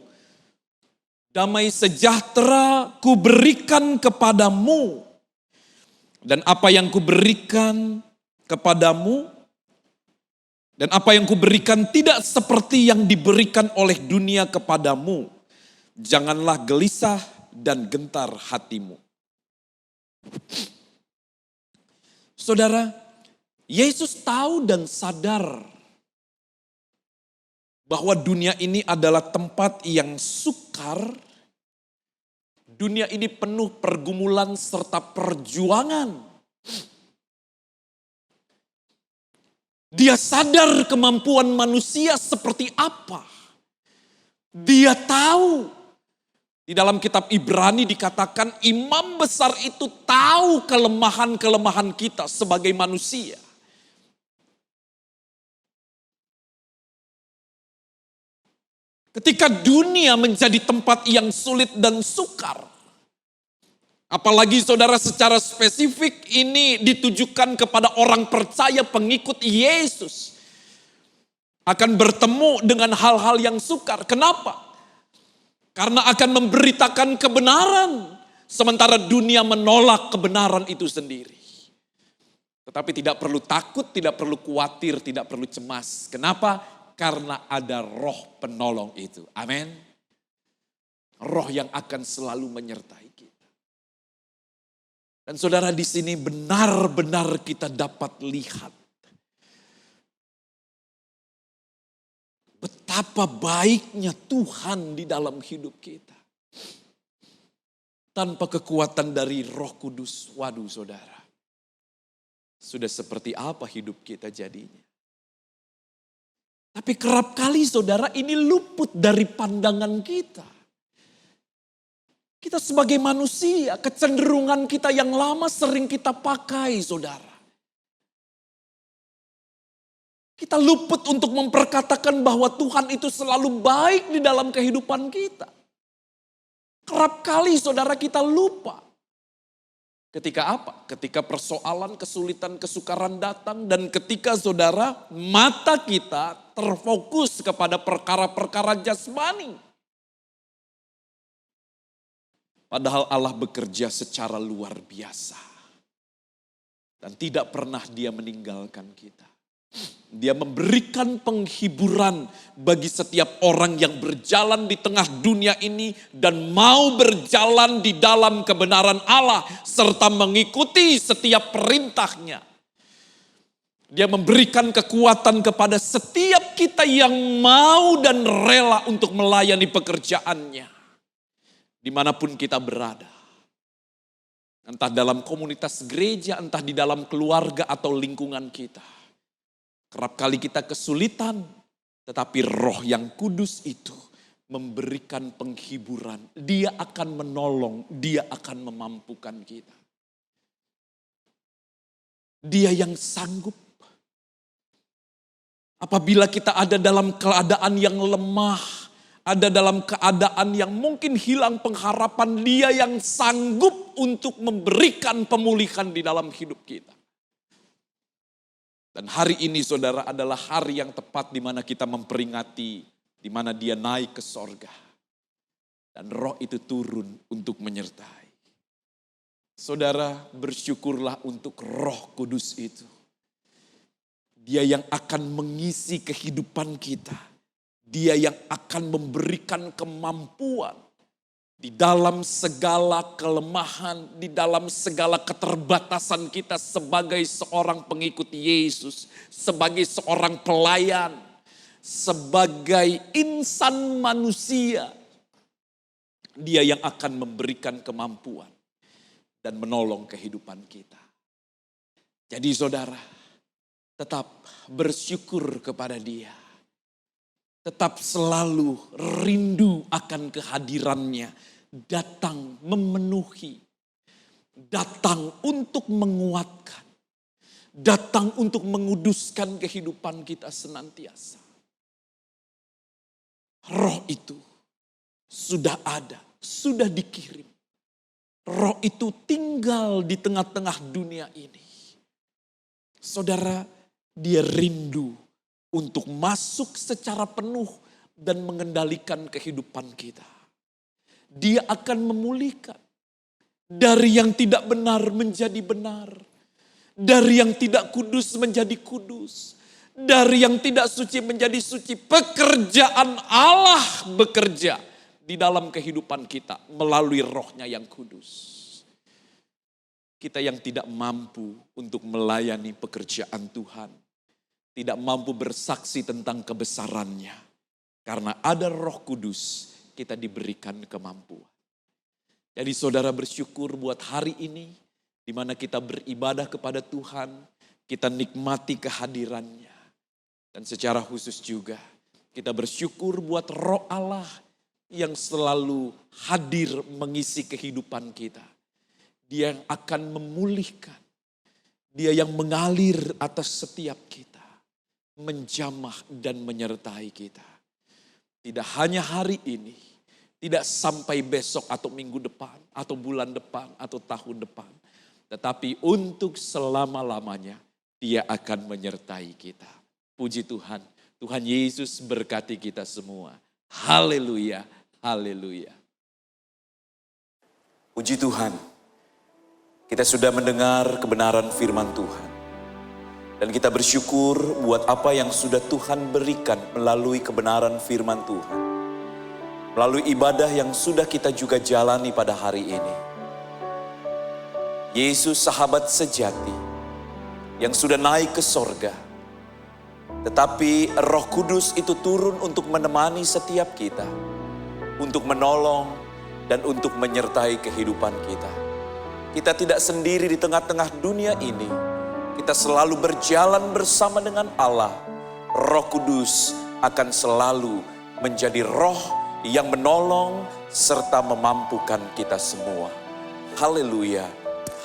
Damai sejahtera ku berikan kepadamu. Dan apa yang kuberikan kepadamu, dan apa yang kuberikan tidak seperti yang diberikan oleh dunia kepadamu. Janganlah gelisah dan gentar hatimu. Saudara, Yesus tahu dan sadar bahwa dunia ini adalah tempat yang sukar. Dunia ini penuh pergumulan serta perjuangan. Dia sadar kemampuan manusia seperti apa. Dia tahu. Di dalam kitab Ibrani dikatakan imam besar itu tahu kelemahan-kelemahan kita sebagai manusia. Ketika dunia menjadi tempat yang sulit dan sukar. Apalagi saudara secara spesifik ini ditujukan kepada orang percaya pengikut Yesus. Akan bertemu dengan hal-hal yang sukar. Kenapa? Karena akan memberitakan kebenaran. Sementara dunia menolak kebenaran itu sendiri. Tetapi tidak perlu takut, tidak perlu khawatir, tidak perlu cemas. Kenapa? Karena ada roh penolong itu. Amin. Roh yang akan selalu menyertai kita. Dan saudara di sini benar-benar kita dapat lihat. Betapa baiknya Tuhan di dalam hidup kita. Tanpa kekuatan dari Roh Kudus, waduh saudara. Sudah seperti apa hidup kita jadinya. Tapi kerap kali saudara ini luput dari pandangan kita. Kita sebagai manusia, kecenderungan kita yang lama sering kita pakai saudara. Kita luput untuk memperkatakan bahwa Tuhan itu selalu baik di dalam kehidupan kita. Kerap kali saudara kita lupa. Ketika apa? Ketika persoalan, kesulitan, kesukaran datang. Dan ketika saudara mata kita terfokus kepada perkara-perkara jasmani. Padahal Allah bekerja secara luar biasa. Dan tidak pernah Dia meninggalkan kita. Dia memberikan penghiburan bagi setiap orang yang berjalan di tengah dunia ini dan mau berjalan di dalam kebenaran Allah serta mengikuti setiap perintahnya. Dia memberikan kekuatan kepada setiap kita yang mau dan rela untuk melayani pekerjaannya. Dimanapun kita berada. Entah dalam komunitas gereja, entah di dalam keluarga atau lingkungan kita. Kerap kali kita kesulitan, tetapi Roh yang Kudus itu memberikan penghiburan. Dia akan menolong, dia akan memampukan kita. Dia yang sanggup. Apabila kita ada dalam keadaan yang lemah, ada dalam keadaan yang mungkin hilang pengharapan, dia yang sanggup untuk memberikan pemulihan di dalam hidup kita. Dan hari ini saudara adalah hari yang tepat di mana kita memperingati, di mana dia naik ke sorga. Dan Roh itu turun untuk menyertai. Saudara bersyukurlah untuk Roh Kudus itu. Dia yang akan mengisi kehidupan kita. Dia yang akan memberikan kemampuan di dalam segala kelemahan, di dalam segala keterbatasan kita sebagai seorang pengikut Yesus, sebagai seorang pelayan, sebagai insan manusia. Dia yang akan memberikan kemampuan dan menolong kehidupan kita. Jadi saudara, tetap bersyukur kepada Dia. Tetap selalu rindu akan kehadirannya. Datang memenuhi. Datang untuk menguatkan. Datang untuk menguduskan kehidupan kita senantiasa. Roh itu sudah ada, sudah dikirim. Roh itu tinggal di tengah-tengah dunia ini. Saudara, dia rindu untuk masuk secara penuh dan mengendalikan kehidupan kita. Dia akan memulihkan. Dari yang tidak benar menjadi benar. Dari yang tidak kudus menjadi kudus. Dari yang tidak suci menjadi suci. Pekerjaan Allah bekerja di dalam kehidupan kita melalui Roh-Nya yang kudus. Kita yang tidak mampu untuk melayani pekerjaan Tuhan. Tidak mampu bersaksi tentang kebesarannya. Karena ada Roh Kudus, kita diberikan kemampuan. Jadi saudara bersyukur buat hari ini, di mana kita beribadah kepada Tuhan, kita nikmati kehadirannya. Dan secara khusus juga, kita bersyukur buat Roh Allah yang selalu hadir mengisi kehidupan kita. Dia yang akan memulihkan, dia yang mengalir atas setiap kita. Menjamah dan menyertai kita. Tidak hanya hari ini, tidak sampai besok atau minggu depan, atau bulan depan, atau tahun depan. Tetapi untuk selama-lamanya, dia akan menyertai kita. Puji Tuhan, Tuhan Yesus berkati kita semua. Haleluya, haleluya. Puji Tuhan, kita sudah mendengar kebenaran firman Tuhan. Dan kita bersyukur buat apa yang sudah Tuhan berikan melalui kebenaran firman Tuhan. Melalui ibadah yang sudah kita juga jalani pada hari ini. Yesus sahabat sejati yang sudah naik ke sorga. Tetapi Roh Kudus itu turun untuk menemani setiap kita. Untuk menolong dan untuk menyertai kehidupan kita. Kita tidak sendiri di tengah-tengah dunia ini. Kita selalu berjalan bersama dengan Allah. Roh Kudus akan selalu menjadi roh yang menolong serta memampukan kita semua. Haleluya,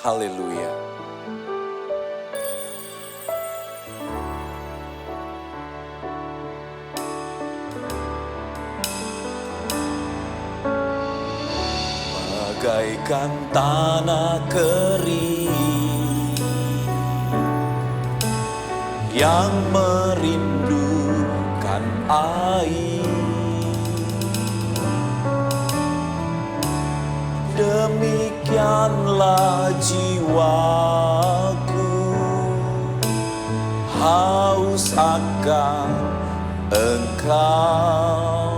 haleluya. Bagaikan tanah kering yang merindukan air, demikianlah jiwaku haus akan Engkau.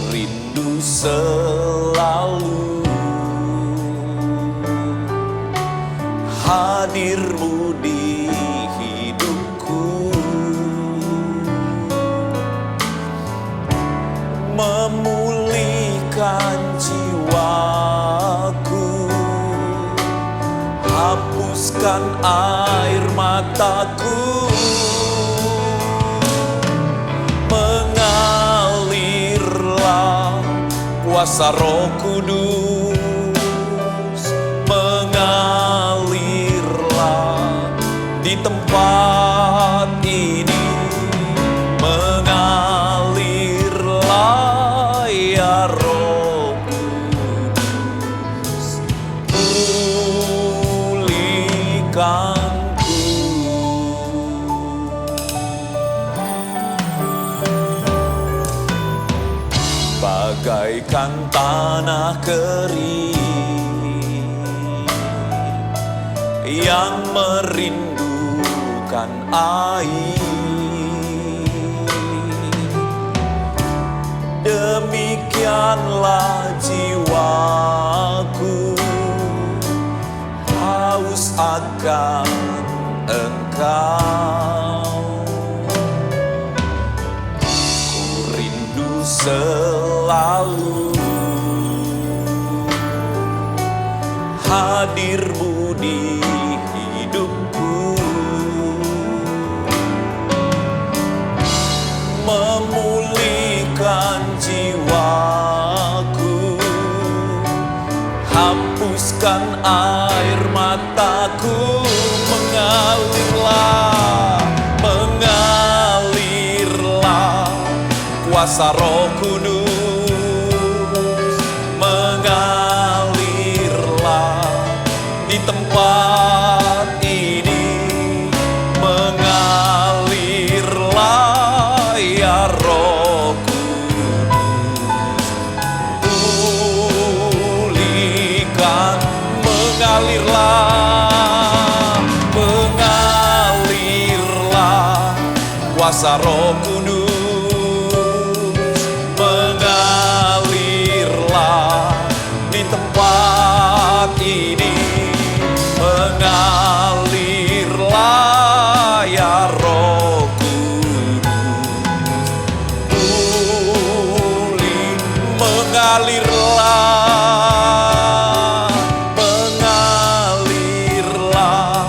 Rindu selalu hadir-Mu di hidupku, memulihkan jiwaku, hapuskan air mataku, mengalirlah kuasa Roh Kudus, mengalirlah di tempat ini, mengalirlah ya Roh Kudus, pulihkanku. Bagaikan tanah kering yang merindukan air, demikianlah jiwaku haus akan Engkau. Ku rindu selalu hadir-Mu di hidupku, memulihkan jiwaku, hapuskan air mataku, mengalirlah, mengalirlah kuasa Roh Kudus, mengalirlah di tempat ini, mengalirlah ya Roh Kudus, pulihkan, mengalirlah, mengalirlah kuasa Roh Kudus, mengalirlah di tempat ini, mengalirlah ya Roh Kudus, pulih, mengalirlah, mengalirlah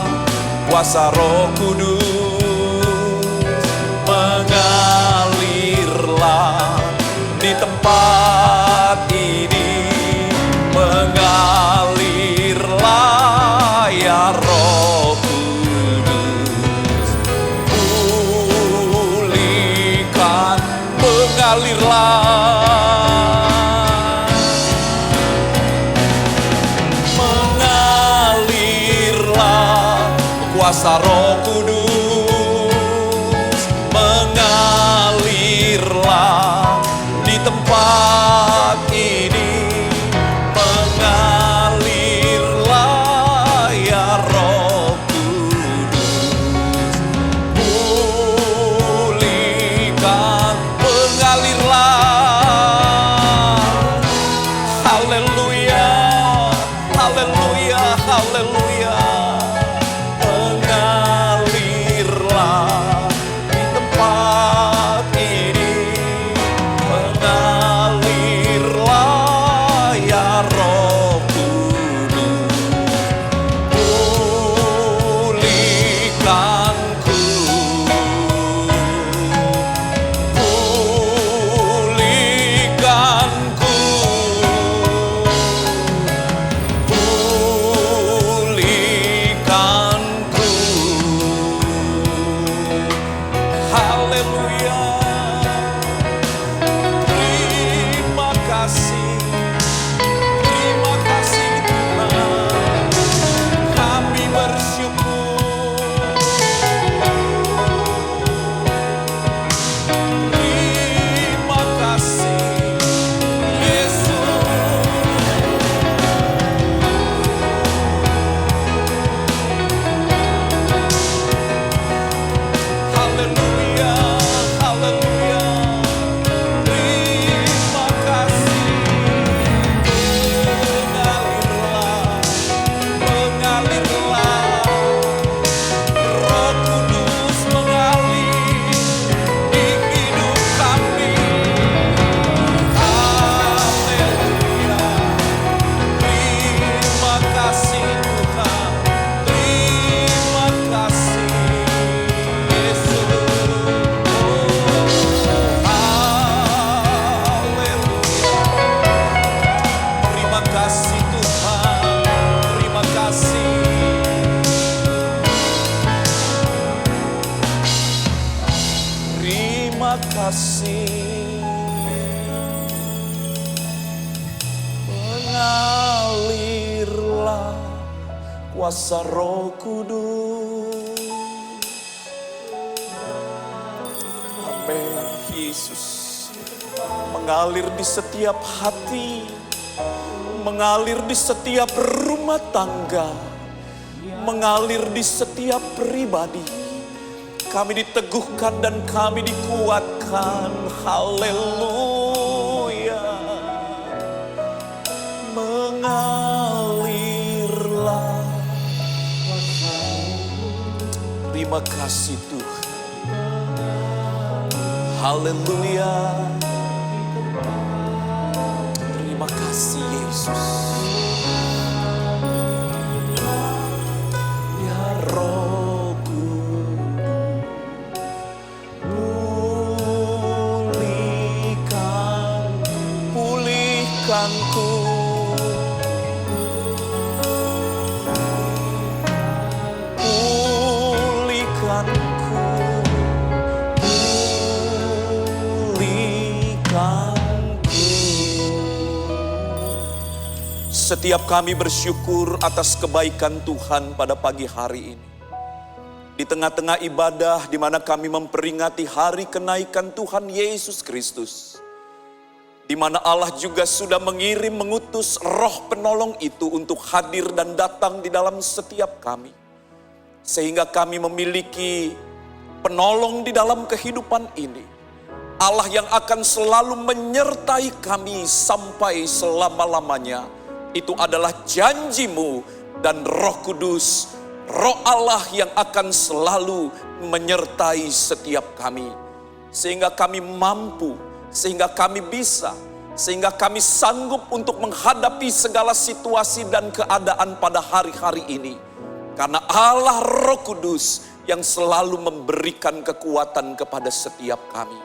kuasa Roh Kudus, mengalirlah di tempat ini, mengalirlah ya Roh Kudus, pulihkan, mengalirlah, mengalirlah kuasa Roh Kudus, mengalirlah di tempat ini, mengalirlah ya Roh Kudus, pulihkan, mengalirlah. Haleluya, haleluya, haleluya, mengalirlah kasih. Mengalirlah kuasa Roh Kudus. Amin. Yesus mengalir di setiap hati, mengalir di setiap rumah tangga, mengalir di setiap pribadi. Kami diteguhkan dan kami dikuatkan. Haleluya. Mengalirlah. Terima kasih Tuhan. Haleluya. Terima kasih Yesus. Ya Roh Kudus, pulihkanku. Setiap kami bersyukur atas kebaikan Tuhan pada pagi hari ini. Di tengah-tengah ibadah di mana kami memperingati hari kenaikan Tuhan Yesus Kristus. Di mana Allah juga sudah mengutus roh penolong itu untuk hadir dan datang di dalam setiap kami. Sehingga kami memiliki penolong di dalam kehidupan ini. Allah yang akan selalu menyertai kami sampai selama-lamanya. Itu adalah janji-Mu dan Roh Kudus, Roh Allah yang akan selalu menyertai setiap kami. Sehingga kami mampu, sehingga kami bisa, sehingga kami sanggup untuk menghadapi segala situasi dan keadaan pada hari-hari ini. Karena Allah Roh Kudus yang selalu memberikan kekuatan kepada setiap kami.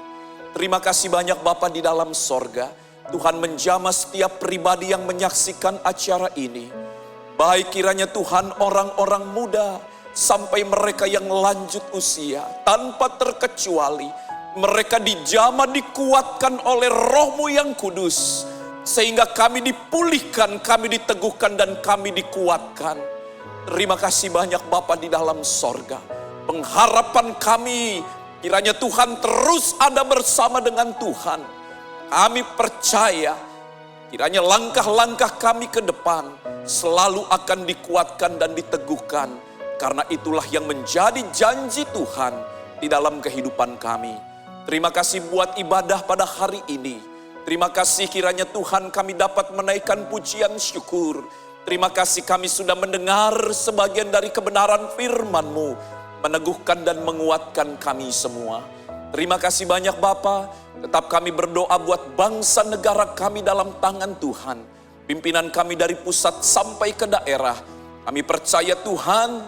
Terima kasih banyak Bapa di dalam sorga. Tuhan menjamah setiap pribadi yang menyaksikan acara ini. Baik kiranya Tuhan orang-orang muda sampai mereka yang lanjut usia. Tanpa terkecuali mereka dijamah dikuatkan oleh Roh-Mu yang kudus. Sehingga kami dipulihkan, kami diteguhkan dan kami dikuatkan. Terima kasih banyak Bapa di dalam sorga. Pengharapan kami kiranya Tuhan terus ada bersama dengan Tuhan. Kami percaya kiranya langkah-langkah kami ke depan selalu akan dikuatkan dan diteguhkan. Karena itulah yang menjadi janji Tuhan di dalam kehidupan kami. Terima kasih buat ibadah pada hari ini. Terima kasih kiranya Tuhan kami dapat menaikkan pujian syukur. Terima kasih kami sudah mendengar sebagian dari kebenaran firman-Mu. Meneguhkan dan menguatkan kami semua. Terima kasih banyak Bapa. Tetap kami berdoa buat bangsa negara kami dalam tangan Tuhan. Pimpinan kami dari pusat sampai ke daerah. Kami percaya Tuhan,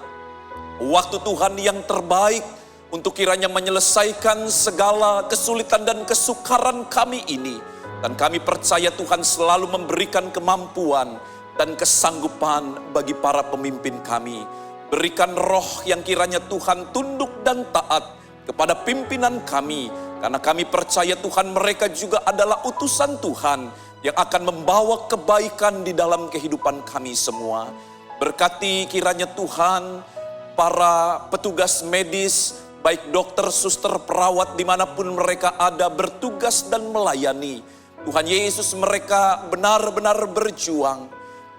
waktu Tuhan yang terbaik untuk kiranya menyelesaikan segala kesulitan dan kesukaran kami ini. Dan kami percaya Tuhan selalu memberikan kemampuan dan kesanggupan bagi para pemimpin kami. Berikan roh yang kiranya Tuhan tunduk dan taat kepada pimpinan kami. Karena kami percaya Tuhan mereka juga adalah utusan Tuhan yang akan membawa kebaikan di dalam kehidupan kami semua. Berkati kiranya Tuhan para petugas medis, baik dokter, suster, perawat dimanapun mereka ada bertugas dan melayani. Tuhan Yesus mereka benar-benar berjuang.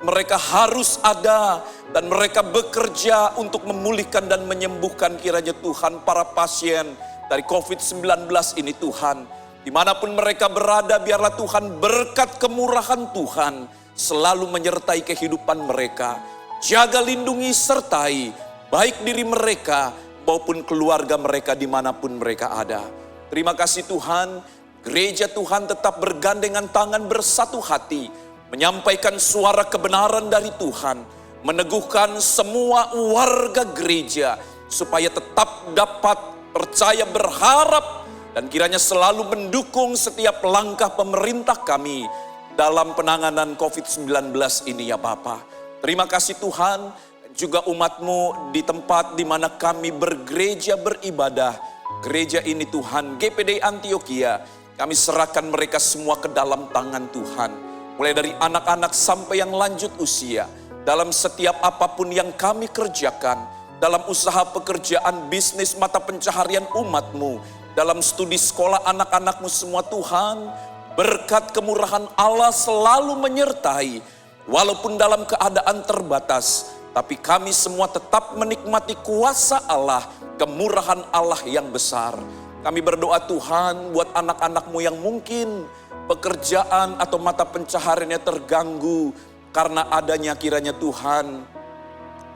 Mereka harus ada dan mereka bekerja untuk memulihkan dan menyembuhkan kiranya Tuhan para pasien dari COVID-19 ini Tuhan. Dimanapun mereka berada biarlah Tuhan berkat kemurahan Tuhan selalu menyertai kehidupan mereka. Jaga, lindungi, sertai baik diri mereka maupun keluarga mereka dimanapun mereka ada. Terima kasih Tuhan, gereja Tuhan tetap bergandengan tangan bersatu hati. Menyampaikan suara kebenaran dari Tuhan. Meneguhkan semua warga gereja supaya tetap dapat percaya, berharap, dan kiranya selalu mendukung setiap langkah pemerintah kami dalam penanganan COVID-19 ini ya Bapa. Terima kasih Tuhan, juga umat-Mu di tempat di mana kami bergereja beribadah. gereja ini Tuhan, GPDI Antioquia, kami serahkan mereka semua ke dalam tangan Tuhan. Mulai dari anak-anak sampai yang lanjut usia, dalam setiap apapun yang kami kerjakan, dalam usaha pekerjaan, bisnis, mata pencaharian umat-Mu, dalam studi sekolah anak-anak-Mu semua Tuhan, berkat kemurahan Allah selalu menyertai, walaupun dalam keadaan terbatas, tapi kami semua tetap menikmati kuasa Allah, kemurahan Allah yang besar. Kami berdoa Tuhan buat anak-anak-Mu yang mungkin pekerjaan atau mata pencahariannya terganggu karena adanya kiranya Tuhan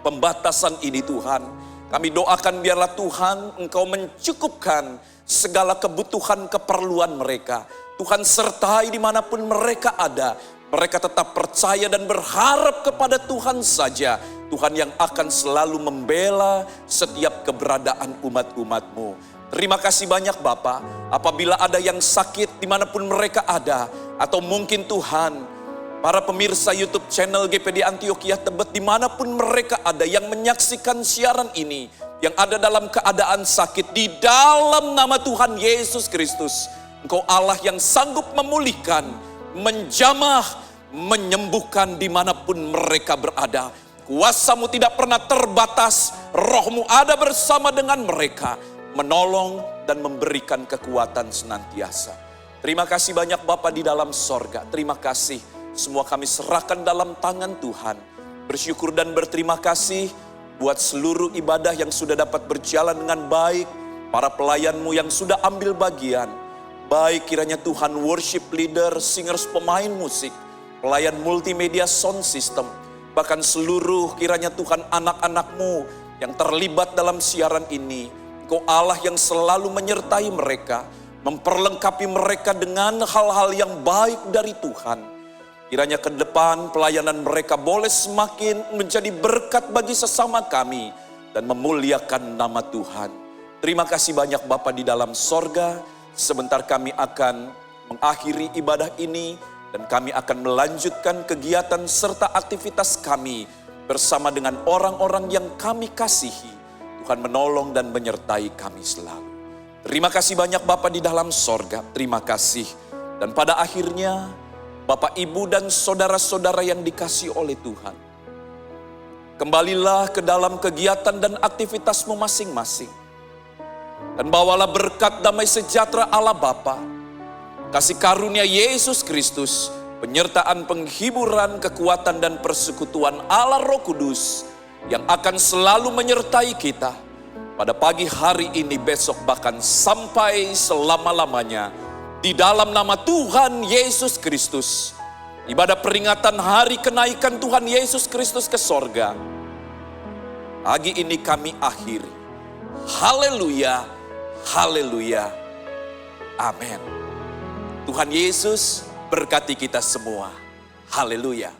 pembatasan ini Tuhan. Kami doakan biarlah Tuhan Engkau mencukupkan segala kebutuhan keperluan mereka. Tuhan sertai dimanapun mereka ada. Mereka tetap percaya dan berharap kepada Tuhan saja. Tuhan yang akan selalu membela setiap keberadaan umat-umat-Mu. Terima kasih banyak Bapa. Apabila ada yang sakit dimanapun mereka ada. Atau mungkin Tuhan, para pemirsa YouTube channel GPDI Antioquia Tebet dimanapun mereka ada yang menyaksikan siaran ini. Yang ada dalam keadaan sakit, di dalam nama Tuhan Yesus Kristus. Engkau Allah yang sanggup memulihkan, menjamah, menyembuhkan dimanapun mereka berada. Kuasa-Mu tidak pernah terbatas, Roh-Mu ada bersama dengan mereka, menolong dan memberikan kekuatan senantiasa. Terima kasih banyak Bapa di dalam sorga. Terima kasih, semua kami serahkan dalam tangan Tuhan. Bersyukur dan berterima kasih buat seluruh ibadah yang sudah dapat berjalan dengan baik, para pelayan-Mu yang sudah ambil bagian. Baik kiranya Tuhan worship leader, singers, pemain musik, pelayan multimedia sound system, bahkan seluruh kiranya Tuhan anak-anak-Mu yang terlibat dalam siaran ini. Engkau Allah yang selalu menyertai mereka, memperlengkapi mereka dengan hal-hal yang baik dari Tuhan. Kiranya ke depan pelayanan mereka boleh semakin menjadi berkat bagi sesama kami dan memuliakan nama Tuhan. Terima kasih banyak Bapa di dalam sorga. Sebentar kami akan mengakhiri ibadah ini dan kami akan melanjutkan kegiatan serta aktivitas kami bersama dengan orang-orang yang kami kasihi. Tuhan menolong dan menyertai kami selalu. Terima kasih banyak Bapa di dalam sorga. Terima kasih. Dan pada akhirnya Bapak, Ibu, dan saudara-saudara yang dikasihi oleh Tuhan, kembalilah ke dalam kegiatan dan aktivitasmu masing-masing. Dan bawalah berkat damai sejahtera Allah Bapa, kasih karunia Yesus Kristus, penyertaan penghiburan, kekuatan, dan persekutuan Allah Roh Kudus yang akan selalu menyertai kita pada pagi hari ini, besok, bahkan sampai selama-lamanya. Di dalam nama Tuhan Yesus Kristus, ibadah peringatan hari kenaikan Tuhan Yesus Kristus ke sorga, pagi ini kami akhiri. Haleluya, haleluya, amin. Tuhan Yesus berkati kita semua. Haleluya.